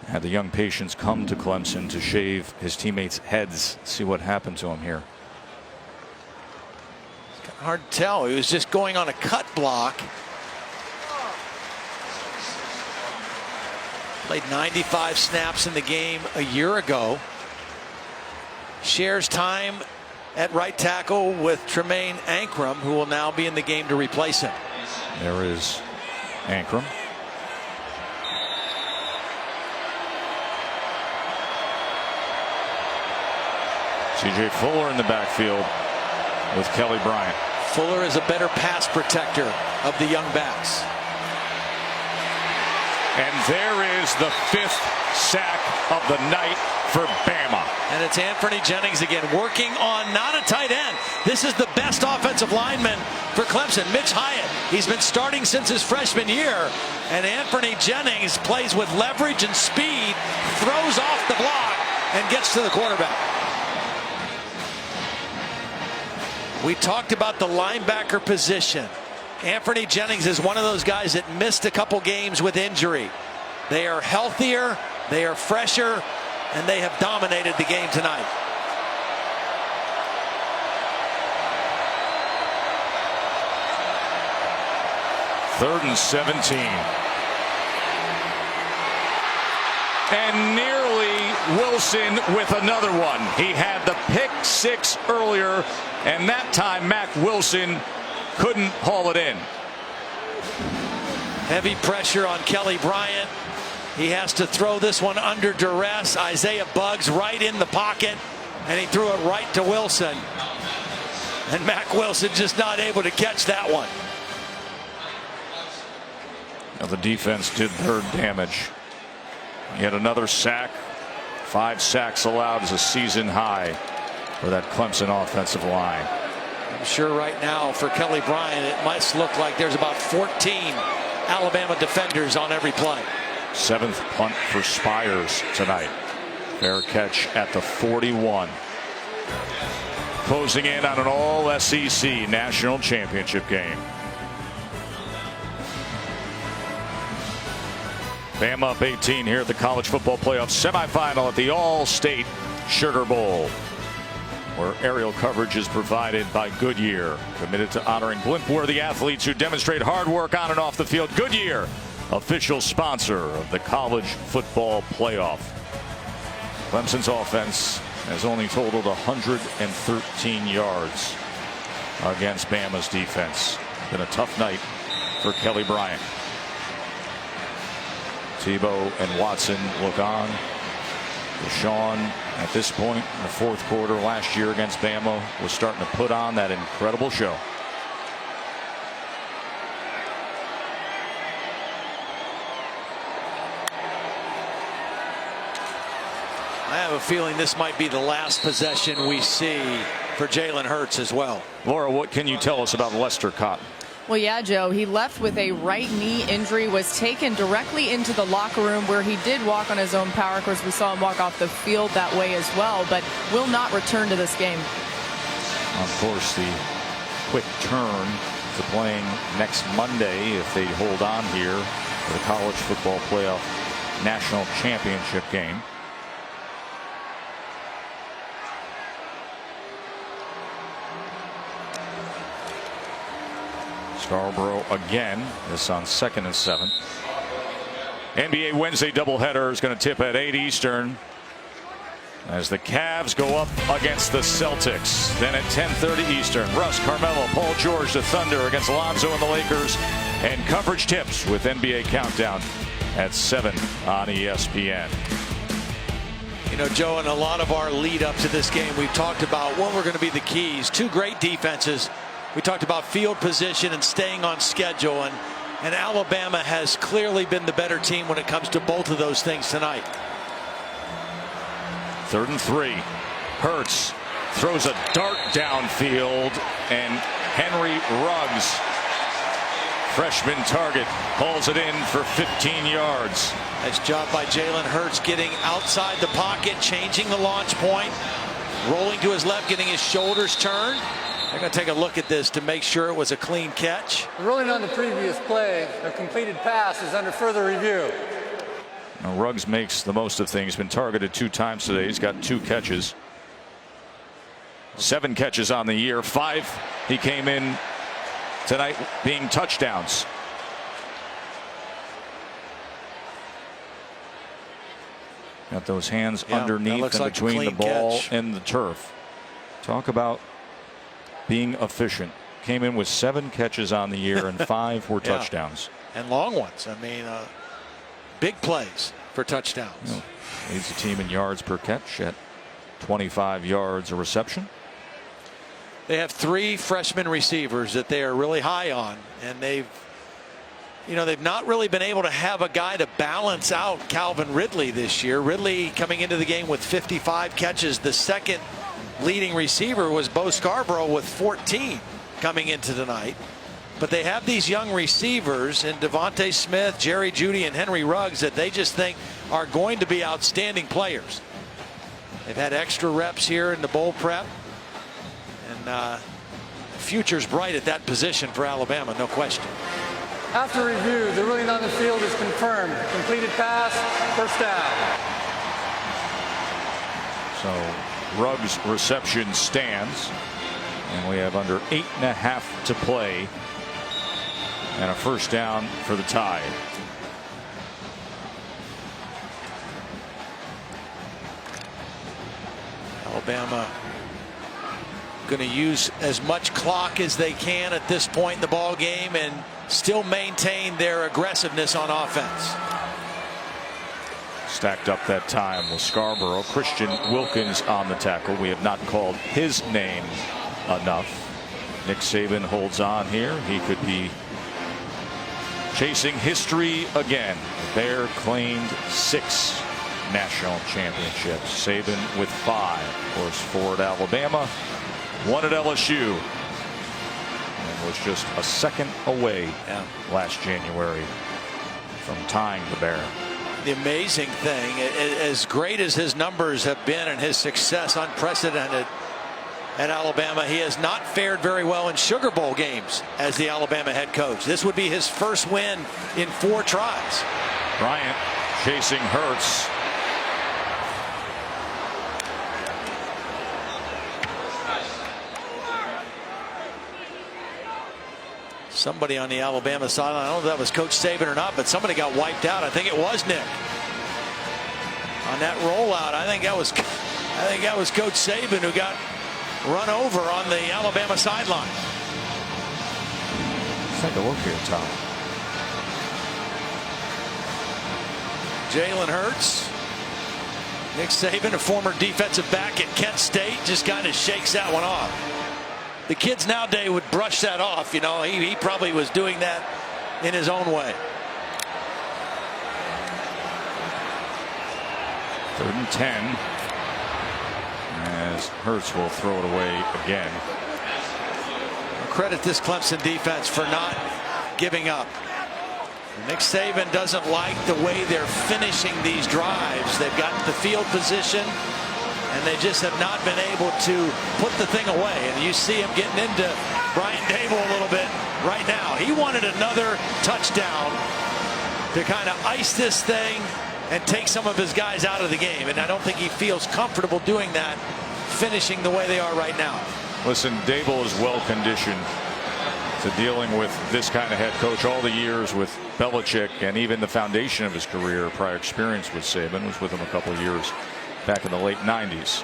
Had the young patients come to Clemson to shave his teammates' heads. See what happened to him here. It's hard to tell. He was just going on a cut block. Played 95 snaps in the game a year ago. Shares time at right tackle with Tremaine Ankrum, who will now be in the game to replace him. There is Ankrum. C.J. Fuller in the backfield with Kelly Bryant. Fuller is a better pass protector of the young backs. And there is the 5th sack of the night for Bama. And it's Anthony Jennings again, working on not a tight end. This is the best offensive lineman for Clemson, Mitch Hyatt. He's been starting since his freshman year. And Anthony Jennings plays with leverage and speed, throws off the block, and gets to the quarterback. We talked about the linebacker position. Anthony Jennings is one of those guys that missed a couple games with injury. They are healthier, they are fresher, and they have dominated the game tonight. Third and 17. And nearly Wilson with another one. He had the pick 6 earlier, and that time Mac Wilson couldn't haul it in. Heavy pressure on Kelly Bryant. He has to throw this one under duress. Isaiah Buggs right in the pocket, and he threw it right to Wilson. And Mac Wilson just not able to catch that one. Now the defense did their damage. He had another sack. 5 sacks allowed is a season high for that Clemson offensive line. I'm sure right now for Kelly Bryant it must look like there's about 14 Alabama defenders on every play. 7th punt for Spires tonight. Fair catch at the 41. Closing in on an all-SEC national championship game. Bama up 18 here at the College Football Playoff semifinal at the All-State Sugar Bowl, where aerial coverage is provided by Goodyear, committed to honoring blimp-worthy athletes who demonstrate hard work on and off the field. Goodyear, official sponsor of the College Football Playoff. Clemson's offense has only totaled 113 yards against Bama's defense. Been a tough night for Kelly Bryant. Tebow and Watson look on. Deshaun, at this point in the 4th quarter last year against Bama, was starting to put on that incredible show. I have a feeling this might be the last possession we see for Jalen Hurts as well. Laura, what can you tell us about Lester Cotton? Well, yeah, Joe, he left with a right knee injury, was taken directly into the locker room where he did walk on his own power. Of course, we saw him walk off the field that way as well, but will not return to this game. Of course, the quick turn to playing next Monday if they hold on here for the College Football Playoff National Championship game. Scarborough again. This on 2nd and 7. NBA Wednesday doubleheader is going to tip at 8 Eastern as the Cavs go up against the Celtics. Then at 10:30 Eastern, Russ, Carmelo, Paul George, the Thunder against Lonzo and the Lakers. And coverage tips with NBA Countdown at 7 on ESPN. You know, Joe, in a lot of our lead up to this game, we've talked about what were going to be the keys. 2 great defenses. We talked about field position and staying on schedule, and Alabama has clearly been the better team when it comes to both of those things tonight. 3rd and 3. Hurts throws a dart downfield, and Henry Ruggs, freshman target, hauls it in for 15 yards. Nice job by Jalen Hurts getting outside the pocket, changing the launch point, rolling to his left, getting his shoulders turned. They're going to take a look at this to make sure it was a clean catch. Rolling on the previous play, a completed pass is under further review. Now, Ruggs makes the most of things. Been targeted 2 times today. He's got 2 catches. 7 catches on the year. 5 he came in tonight being touchdowns. Got those hands underneath and like between the ball catch. and the turf. Talk about being efficient. Came in with 7 catches on the year and 5 were touchdowns. And long ones. I mean, big plays for touchdowns. You know, leads the team in yards per catch at 25 yards a reception. They have 3 freshman receivers that they are really high on, and they've you know, they've not really been able to have a guy to balance out Calvin Ridley this year. Ridley coming into the game with 55 catches. The second leading receiver was Bo Scarborough with 14 coming into tonight. But they have these young receivers in Devontae Smith, Jerry Jeudy, and Henry Ruggs that they just think are going to be outstanding players. They've had extra reps here in the bowl prep. And future's bright at that position for Alabama, no question. After review, the ruling on the field is confirmed. Completed pass, first down. So Ruggs' reception stands. And we have under 8.5 to play. And a first down for the Tide. Alabama going to use as much clock as they can at this point in the ball game and still maintain their aggressiveness on offense. Stacked up that time with Scarborough. Christian Wilkins on the tackle. We have not called his name enough. Nick Saban holds on here. He could be chasing history again. The Bear claimed 6 national championships. Saban with 5. Of course, 4 at Alabama, 1 at LSU, and was just a second away last January from tying the Bear. The amazing thing, as great as his numbers have been and his success unprecedented at Alabama, he has not fared very well in Sugar Bowl games as the Alabama head coach. This would be his first win in 4 tries. Bryant chasing Hurts. Somebody on the Alabama sideline, I don't know if that was Coach Saban or not, but somebody got wiped out. I think it was Nick. On that rollout, I think that was Coach Saban who got run over on the Alabama sideline. Let's take a look here, Tom. Jalen Hurts. Nick Saban, a former defensive back at Kent State, just kind of shakes that one off. The kids nowadays would brush that off. You know, he probably was doing that in his own way. 3rd and 10. As Hurts will throw it away again. Credit this Clemson defense for not giving up. Nick Saban doesn't like the way they're finishing these drives. They've gotten the field position, and they just have not been able to put the thing away. And you see him getting into Brian Dable a little bit right now. He wanted another touchdown to kind of ice this thing and take some of his guys out of the game. And I don't think he feels comfortable doing that, finishing the way they are right now. Listen, Dable is well conditioned to dealing with this kind of head coach. All the years with Belichick, and even the foundation of his career, prior experience with Saban, was with him a couple of years back in the late 90s.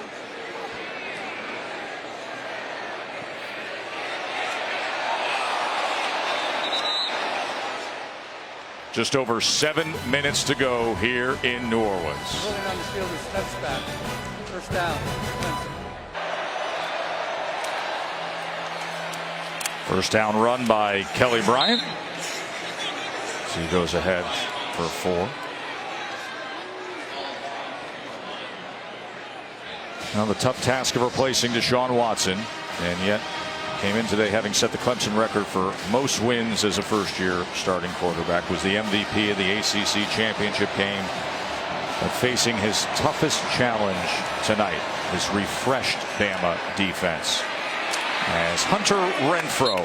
Just over 7 minutes to go here in New Orleans. Rolling on the field is steps back. First down. First down run by Kelly Bryant. So he goes ahead for 4. Now the tough task of replacing Deshaun Watson, and yet came in today having set the Clemson record for most wins as a first-year starting quarterback. Was the MVP of the ACC championship game, but facing his toughest challenge tonight, his refreshed Bama defense, as Hunter Renfrow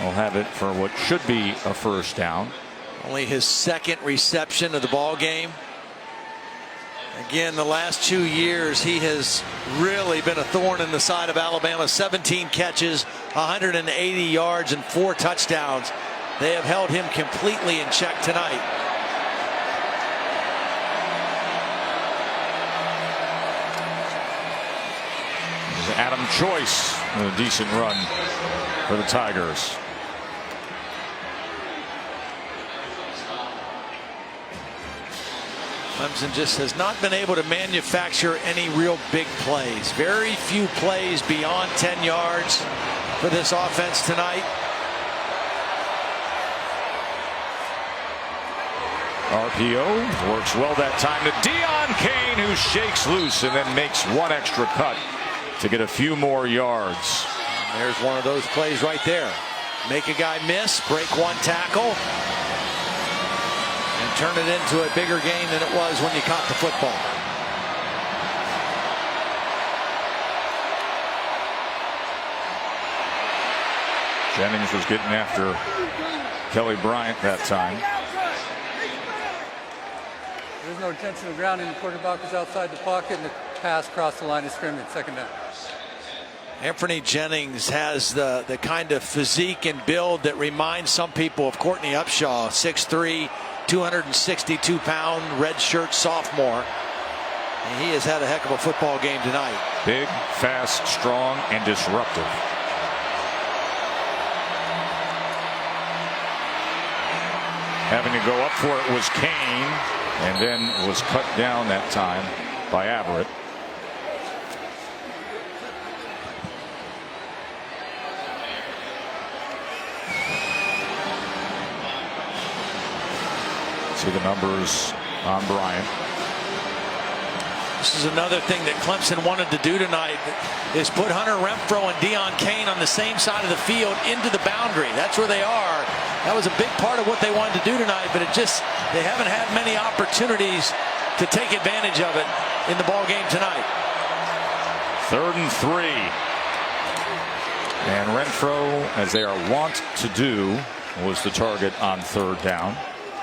will have it for what should be a first down. Only his 2nd reception of the ball game. Again, the last 2 years, he has really been a thorn in the side of Alabama. 17 catches, 180 yards, and 4 touchdowns. They have held him completely in check tonight. Adam Choice with a decent run for the Tigers. Clemson just has not been able to manufacture any real big plays. Very few plays beyond 10 yards for this offense tonight. RPO works well that time to Deion Kane, who shakes loose and then makes one extra cut to get a few more yards. And there's one of those plays right there. Make a guy miss, break one tackle, and turn it into a bigger gain than it was when you caught the football. Jennings was getting after Kelly Bryant that time. There's no intentional grounding. The quarterback was outside the pocket, and the pass crossed the line of scrimmage. Second down. Anthony Jennings has the kind of physique and build that reminds some people of Courtney Upshaw, 6'3", 262-pound, redshirt sophomore. And he has had a heck of a football game tonight. Big, fast, strong, and disruptive. Having to go up for it was Kane, and then was cut down that time by Averett. See the numbers on Bryant. This is another thing that Clemson wanted to do tonight, is put Hunter Renfrow and Deion Kane on the same side of the field into the boundary. That's where they are. That was a big part of what they wanted to do tonight, but they haven't had many opportunities to take advantage of it in the ball game tonight. 3rd and 3. And Renfrow, as they are wont to do, was the target on 3rd down.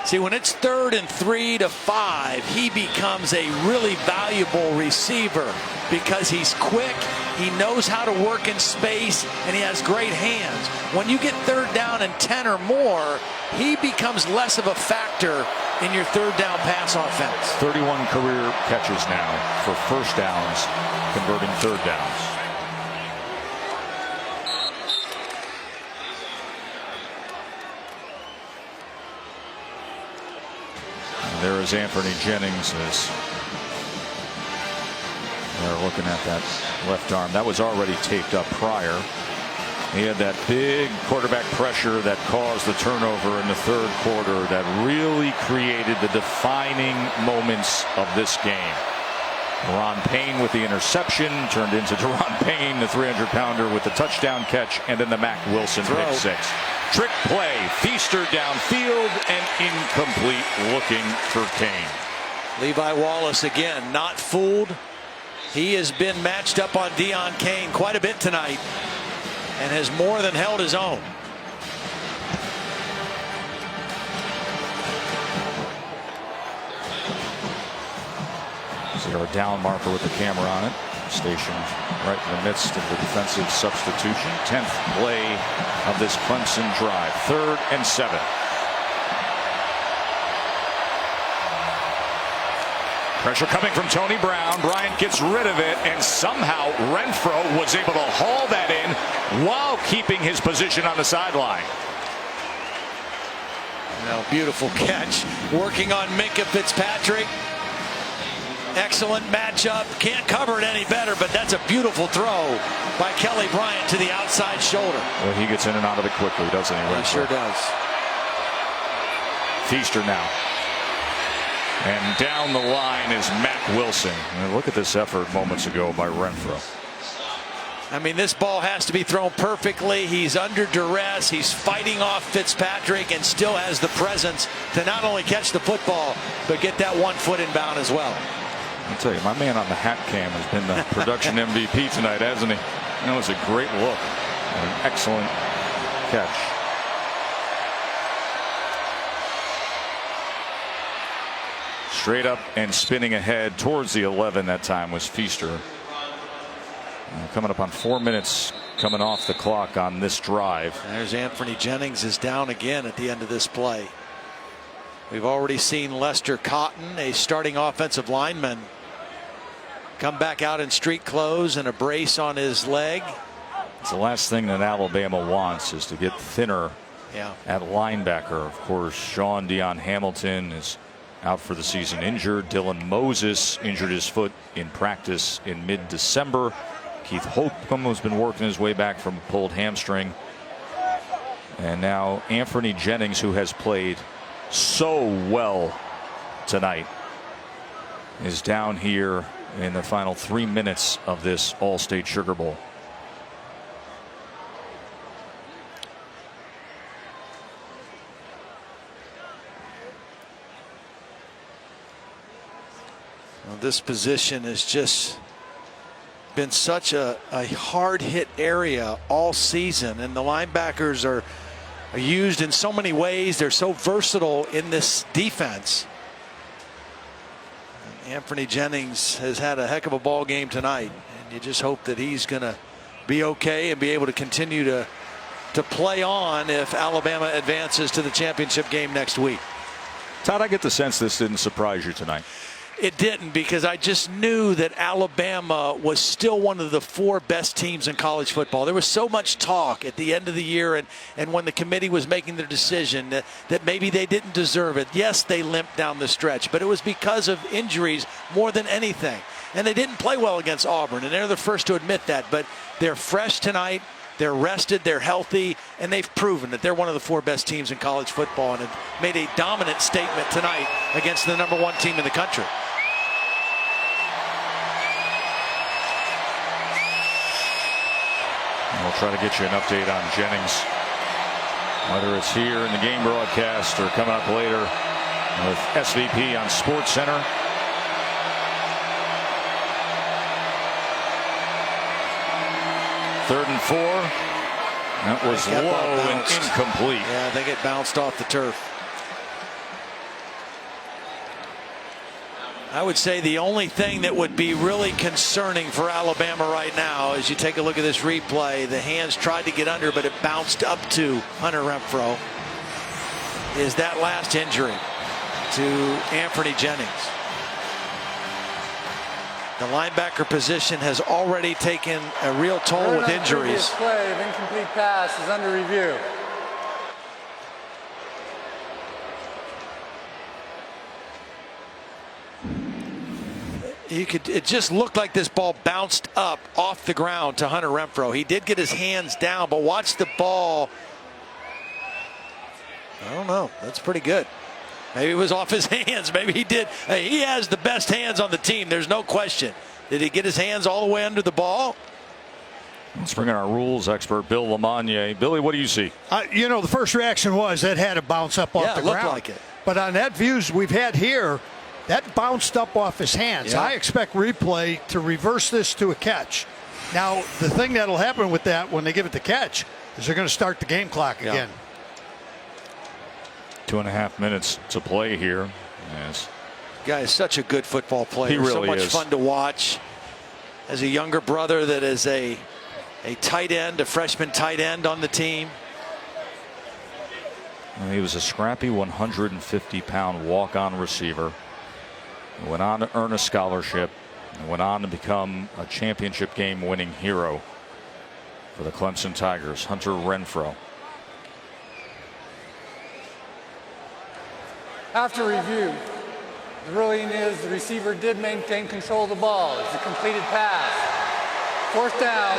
See, when it's 3rd and 3 to 5, he becomes a really valuable receiver because he's quick, he knows how to work in space, and he has great hands. When you get 3rd down and 10 or more, he becomes less of a factor in your 3rd down pass offense. 31 career catches now for first downs, converting 3rd downs. There is Anthony Jennings as they're looking at that left arm. That was already taped up prior. He had that big quarterback pressure that caused the turnover in the 3rd quarter that really created the defining moments of this game. Deron Payne with the interception turned into Deron Payne, the 300-pounder, with the touchdown catch, and then the Mack Wilson pick 6. Trick play, Feaster downfield and incomplete, looking for Kane. Levi Wallace again, not fooled. He has been matched up on Deion Kane quite a bit tonight and has more than held his own. See our down marker with the camera on it, stationed right in the midst of the defensive substitution. 10th play of this Clemson drive. 3rd and 7. Pressure coming from Tony Brown. Bryant gets rid of it, and somehow Renfrow was able to haul that in while keeping his position on the sideline. Now, beautiful catch. Working on Minkah Fitzpatrick. Excellent matchup. Can't cover it any better, but that's a beautiful throw by Kelly Bryant to the outside shoulder. Well, he gets in and out of it quickly, doesn't he? He sure does. Feaster now. And down the line is Mack Wilson. And look at this effort moments ago by Renfrow. I mean, this ball has to be thrown perfectly. He's under duress. He's fighting off Fitzpatrick and still has the presence to not only catch the football, but get that 1 foot inbound as well. I'll tell you, my man on the hat cam has been the production MVP tonight, hasn't he? That was a great look. An excellent catch. Straight up and spinning ahead towards the 11 that time was Feaster. Coming up on 4 minutes coming off the clock on this drive. There's Anthony Jennings is down again at the end of this play. We've already seen Lester Cotton, a starting offensive lineman, come back out in street clothes and a brace on his leg. It's the last thing that Alabama wants, is to get thinner at linebacker. Of course, Sean Deion Hamilton is out for the season injured. Dylan Moses injured his foot in practice in mid-December. Keith Holcomb has been working his way back from a pulled hamstring. And now Anthony Jennings, who has played so well tonight is down here in the final 3 minutes of this All-State Sugar Bowl. Well, this position has just been such a hard hit area all season, and the linebackers are used in so many ways. They're so versatile in this defense. And Anthony Jennings has had a heck of a ball game tonight, and you just hope that he's going to be okay and be able to continue to play on if Alabama advances to the championship game next week. Todd, I get the sense this didn't surprise you tonight. It didn't, because I just knew that Alabama was still one of the 4 best teams in college football. There was so much talk at the end of the year and when the committee was making their decision that maybe they didn't deserve it. Yes, they limped down the stretch, but it was because of injuries more than anything. And they didn't play well against Auburn, and they're the first to admit that. But they're fresh tonight. They're rested, they're healthy, and they've proven that they're one of the 4 best teams in college football, and have made a dominant statement tonight against the #1 team in the country. We'll try to get you an update on Jennings, whether it's here in the game broadcast or coming up later with SVP on Sports Center. Third and 4. That was low and incomplete. Yeah, I think it bounced off the turf. I would say the only thing that would be really concerning for Alabama right now, as you take a look at this replay, the hands tried to get under, but it bounced up to Hunter Renfrow, is that last injury to Anthony Jennings. The linebacker position has already taken a real toll with injuries. Play of incomplete pass is under review. It just looked like this ball bounced up off the ground to Hunter Renfrow. He did get his hands down, but watch the ball. I don't know. That's pretty good. Maybe it was off his hands. Maybe he did. Hey, he has the best hands on the team. There's no question. Did he get his hands all the way under the ball? Let's bring in our rules expert, Bill Lamagna. Billy, what do you see? You know, the first reaction was that had to bounce up off the ground. Yeah, it looked like it. But on that views we've had here, that bounced up off his hands. Yeah. I expect replay to reverse this to a catch. Now, the thing that'll happen with that when they give it the catch is they're going to start the game clock again. 2.5 minutes to play here. Yes. Guy is such a good football player. He really so much is. fun to watch. As a younger brother that is a tight end, a freshman tight end on the team. Well, he was a scrappy 150-pound walk-on receiver. Went on to earn a scholarship and went on to become a championship game winning hero for the Clemson Tigers, Hunter Renfrow. After review, the ruling is the receiver did maintain control of the ball. It's a completed pass. 4th down,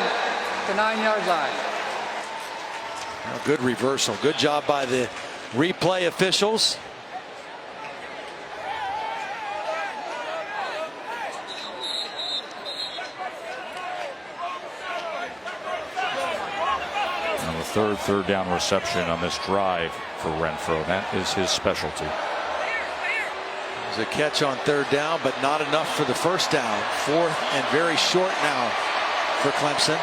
the 9-yard line. Well, good reversal. Good job by the replay officials. And the third down reception on this drive for Renfrow. That is his specialty. There's a catch on 3rd down, but not enough for the 1st down. 4th and very short now for Clemson.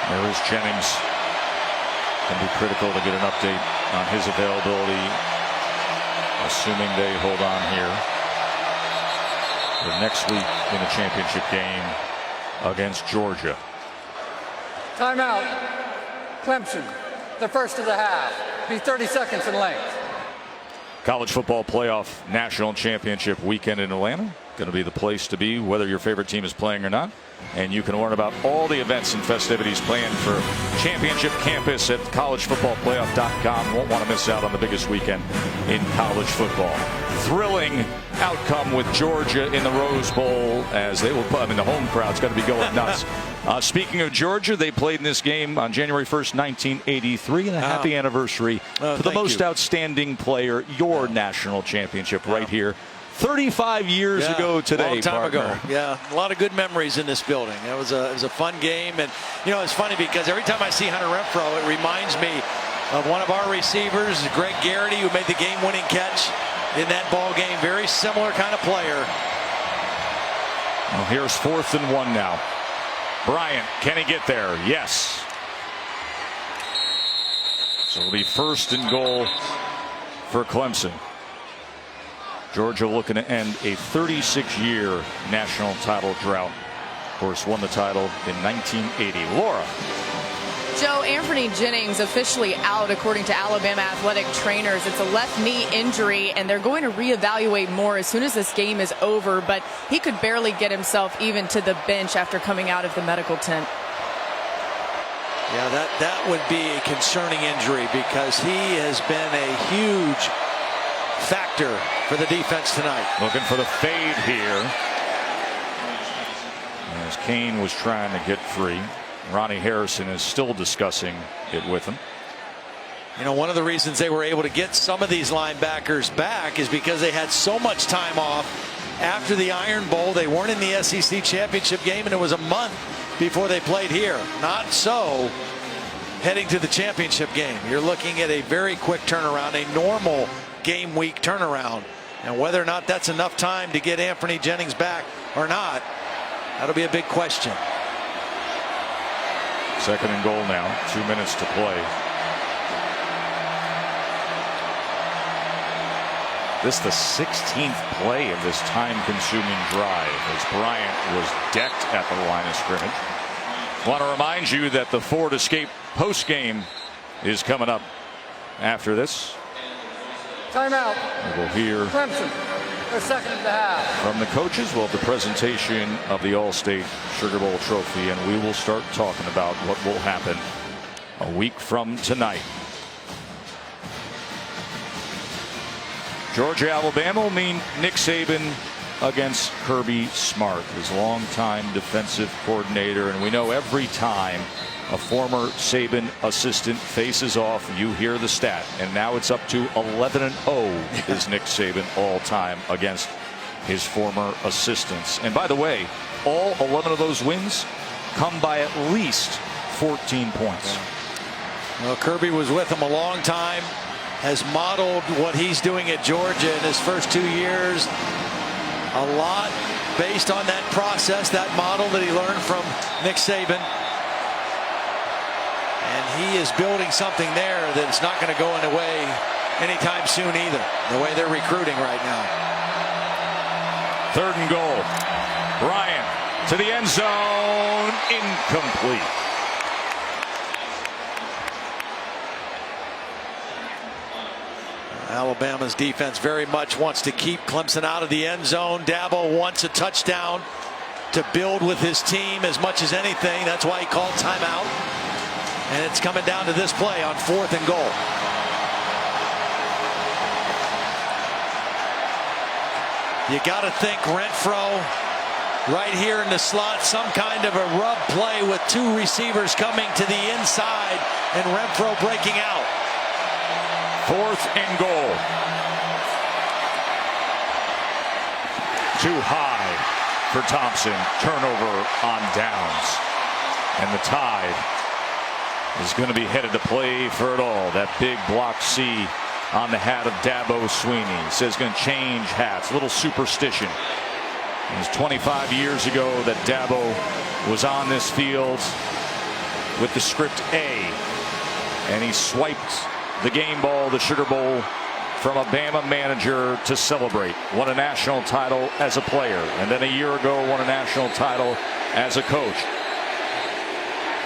There is Jennings. Can be critical to get an update on his availability, assuming they hold on here for next week in the championship game against Georgia. Timeout. Clemson, the first of the half. Be 30 seconds in length. College football playoff national championship weekend in Atlanta. going to be the place to be, whether your favorite team is playing or not. And you can learn about all the events and festivities planned for Championship Campus at collegefootballplayoff.com. Won't want to miss out on the biggest weekend in college football. Thrilling outcome with Georgia in the Rose Bowl, as they will, I mean, the home crowd's got to be going nuts. Speaking of Georgia, they played in this game on January 1st, 1983, and a happy anniversary to the most outstanding player, your national championship right here. 35 years ago today. Long time partner. ago. Yeah, a lot of good memories in this building. It was a fun game, and you know, it's funny because every time I see Hunter Renfrow, it reminds me of one of our receivers, Greg Garrity, who made the game-winning catch in that ball game. Very similar kind of player. Well, here's 4th and 1 now. Bryant, can he get there? Yes. So it'll be 1st and goal for Clemson. Georgia looking to end a 36-year national title drought. Of course, won the title in 1980. Laura. Joe, Anthony Jennings officially out according to Alabama athletic trainers. It's a left knee injury, and they're going to reevaluate more as soon as this game is over, but he could barely get himself even to the bench after coming out of the medical tent. Yeah, that would be a concerning injury because he has been a huge factor for the defense tonight. Looking for the fade here, as Kane was trying to get free. Ronnie Harrison is still discussing it with him. You know, one of the reasons they were able to get some of these linebackers back is because they had so much time off after the Iron Bowl. They weren't in the SEC championship game, and it was a month before they played here. Not so heading to the championship game. You're looking at a very quick turnaround, a normal game week turnaround, and whether or not that's enough time to get Anthony Jennings back or not, that'll be a big question. 2nd and goal now, 2 minutes to play. This the 16th play of this time-consuming drive as Bryant was decked at the line of scrimmage. Want to remind you that the Ford Escape post-game is coming up after this. Timeout. We'll hear Clemson. Their 2nd of the half. from the coaches. We'll have the presentation of the All-State Sugar Bowl trophy, and we will start talking about what will happen a week from tonight. Georgia, Alabama will mean Nick Saban against Kirby Smart, his longtime defensive coordinator, and we know every time a former Saban assistant faces off, you hear the stat, and now it's up to 11-0 is Nick Saban all time against his former assistants. And by the way, all 11 of those wins come by at least 14 points. Well, Kirby was with him a long time, has modeled what he's doing at Georgia in his first 2 years. A lot based on that process, that model that he learned from Nick Saban. And he is building something there that's not going to go away anytime soon either, the way they're recruiting right now. 3rd and goal. Bryant to the end zone. Incomplete. Alabama's defense very much wants to keep Clemson out of the end zone. Dabo wants a touchdown to build with his team as much as anything. That's why he called timeout. And it's coming down to this play on 4th and goal. You got to think Renfrow right here in the slot, some kind of a rub play with 2 receivers coming to the inside and Renfrow breaking out. 4th and goal. Too high for Thompson. Turnover on downs. And the Tide is going to be headed to play for it all. That big block C on the hat of Dabo Swinney. Says going to change hats. A little superstition. It was 25 years ago that Dabo was on this field with the script A. And he swiped the game ball, the Sugar Bowl, from a Bama manager to celebrate. Won a national title as a player. And then a year ago won a national title as a coach.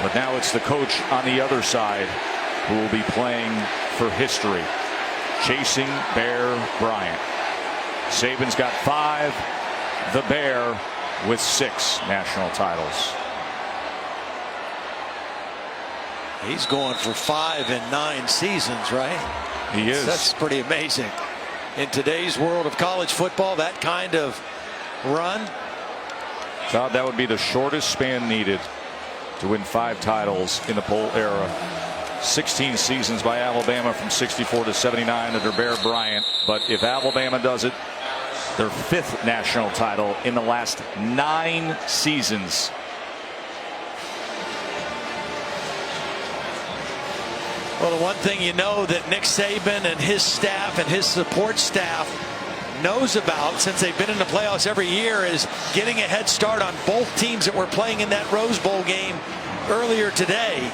But now it's the coach on the other side who will be playing for history. Chasing Bear Bryant. Saban's got 5. the Bear with 6 national titles. He's going for 5 in 9 seasons, right? He is. That's pretty amazing. In today's world of college football, that kind of run. Thought that would be the shortest span needed to win 5 titles in the Bowl era. 16 seasons by Alabama from 64 to 79 under Bear Bryant. But if Alabama does it, their 5th national title in the last 9 seasons. Well, the one thing you know that Nick Saban and his staff and his support staff knows about since they've been in the playoffs every year is getting a head start on both teams that were playing in that Rose Bowl game earlier today.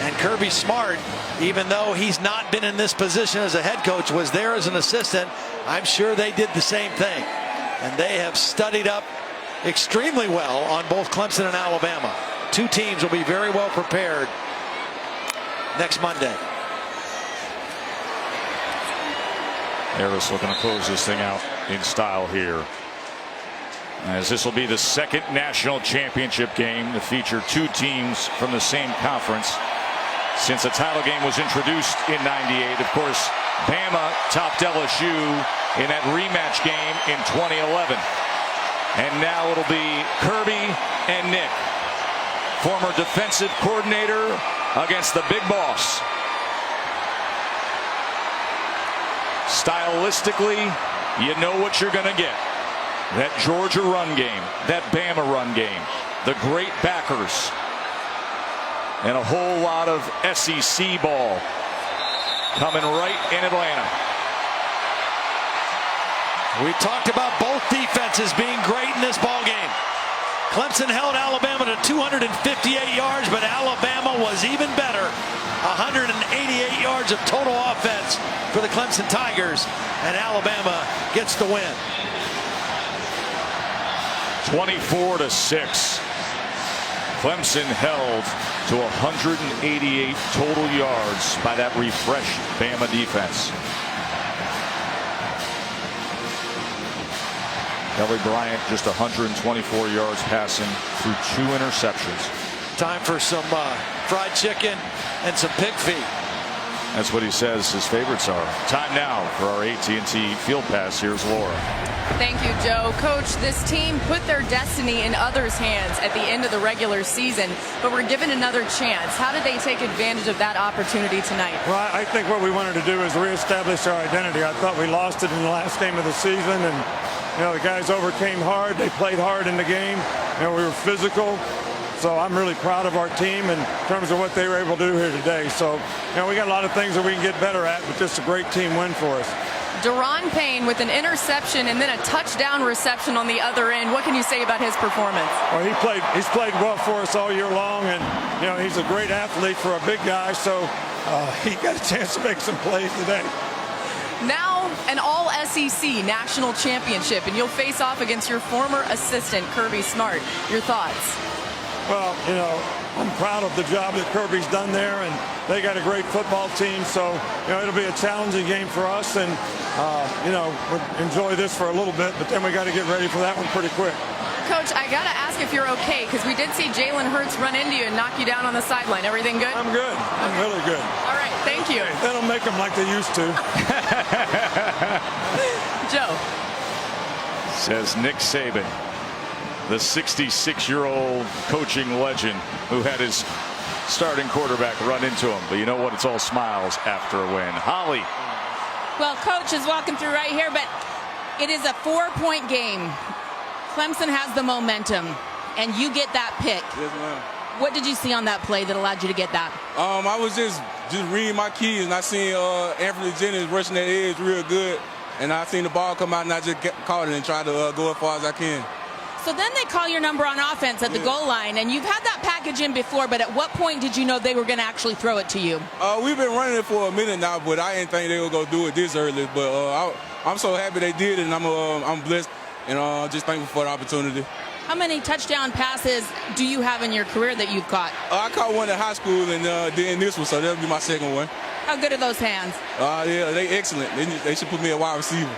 And Kirby Smart, even though he's not been in this position as a head coach, was there as an assistant. I'm sure they did the same thing. And they have studied up extremely well on both Clemson and Alabama. 2 teams will be very well prepared next Monday. Harris looking to close this thing out in style here, as this will be the 2nd national championship game to feature 2 teams from the same conference since the title game was introduced in '98. Of course, Bama topped LSU in that rematch game in 2011. And now it'll be Kirby and Nick, former defensive coordinator against the big boss. Stylistically, you know what you're going to get. That Georgia run game, that Bama run game, the great backers, and a whole lot of SEC ball coming right in Atlanta. We talked about both defenses being great in this ball game. Clemson held Alabama to 258 yards, but Alabama was even better. 188 yards of total offense for the Clemson Tigers, and Alabama gets the win. 24-6. Clemson held to 188 total yards by that refreshed Bama defense. Kelly Bryant just 124 yards passing through 2 interceptions. Time for some fried chicken and some pig feet. That's what he says his favorites are. Time now for our AT&T Field Pass. Here's Laura. Thank you, Joe. Coach, this team put their destiny in others' hands at the end of the regular season, but were given another chance. How did they take advantage of that opportunity tonight? Well, I think what we wanted to do is reestablish our identity. I thought we lost it in the last game of the season, and the guys overcame hard. They played hard in the game. We were physical. So I'm really proud of our team in terms of what they were able to do here today. So, we got a lot of things that we can get better at, but just a great team win for us. Deron Payne with an interception and then a touchdown reception on the other end. What can you say about his performance? Well, he's played well for us all year long, and he's a great athlete for a big guy. So he got a chance to make some plays today. Now an all-SEC national championship, and you'll face off against your former assistant, Kirby Smart. Your thoughts? Well, I'm proud of the job that Kirby's done there, and they got a great football team. So, it'll be a challenging game for us, and, we'll enjoy this for a little bit, but then we got to get ready for that one pretty quick. Coach, I got to ask if you're okay, because we did see Jalen Hurts run into you and knock you down on the sideline. Everything good? I'm good. I'm really good. All right, thank you. They don't make them like they used to. Joe. Says Nick Saban, the 66-year-old coaching legend who had his starting quarterback run into him. But you know what? It's all smiles after a win. Holly. Well, Coach is walking through right here, but it is a 4-point game. Clemson has the momentum, and you get that pick. Yes, ma'am. What did you see on that play that allowed you to get that? I was just reading my keys, and I seen Anthony Jennings rushing that edge real good, and I seen the ball come out, and I just caught it and tried to go as far as I can. So then they call your number on offense at the goal line, and you've had that package in before, but at what point did you know they were going to actually throw it to you? We've been running it for a minute now, but I didn't think they were going to do it this early. But I'm so happy they did it, and I'm blessed and just thankful for the opportunity. How many touchdown passes do you have in your career that you've caught? I caught one in high school and then this one, so that'll be my second one. How good are those hands? Yeah, they excellent. They should put me at wide receiver.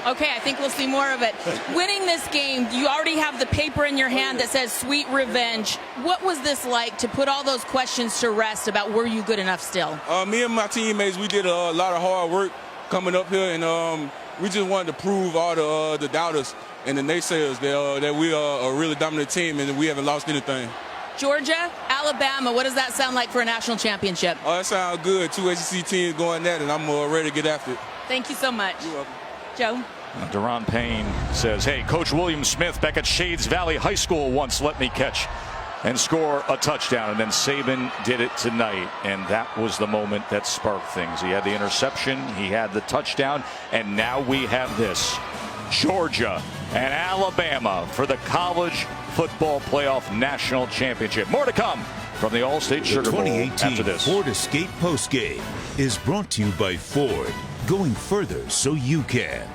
Okay, I think we'll see more of it. Winning this game, you already have the paper in your hand that says sweet revenge. What was this like to put all those questions to rest about were you good enough still? Me and my teammates, we did a lot of hard work coming up here, and we just wanted to prove all the doubters and the naysayers that we are a really dominant team and we haven't lost anything. Georgia, Alabama, what does that sound like for a national championship? That sounds good. 2 SEC teams going at it, and I'm ready to get after it. Thank you so much. You're welcome. Joe? Deron Payne says, hey, Coach William Smith back at Shades Valley High School once let me catch and score a touchdown. And then Saban did it tonight. And that was the moment that sparked things. He had the interception, he had the touchdown, and now we have this. Georgia and Alabama for the College Football Playoff National Championship. More to come from the All-State Sugar Bowl after this. Ford Escape Postgame is brought to you by Ford, going further so you can.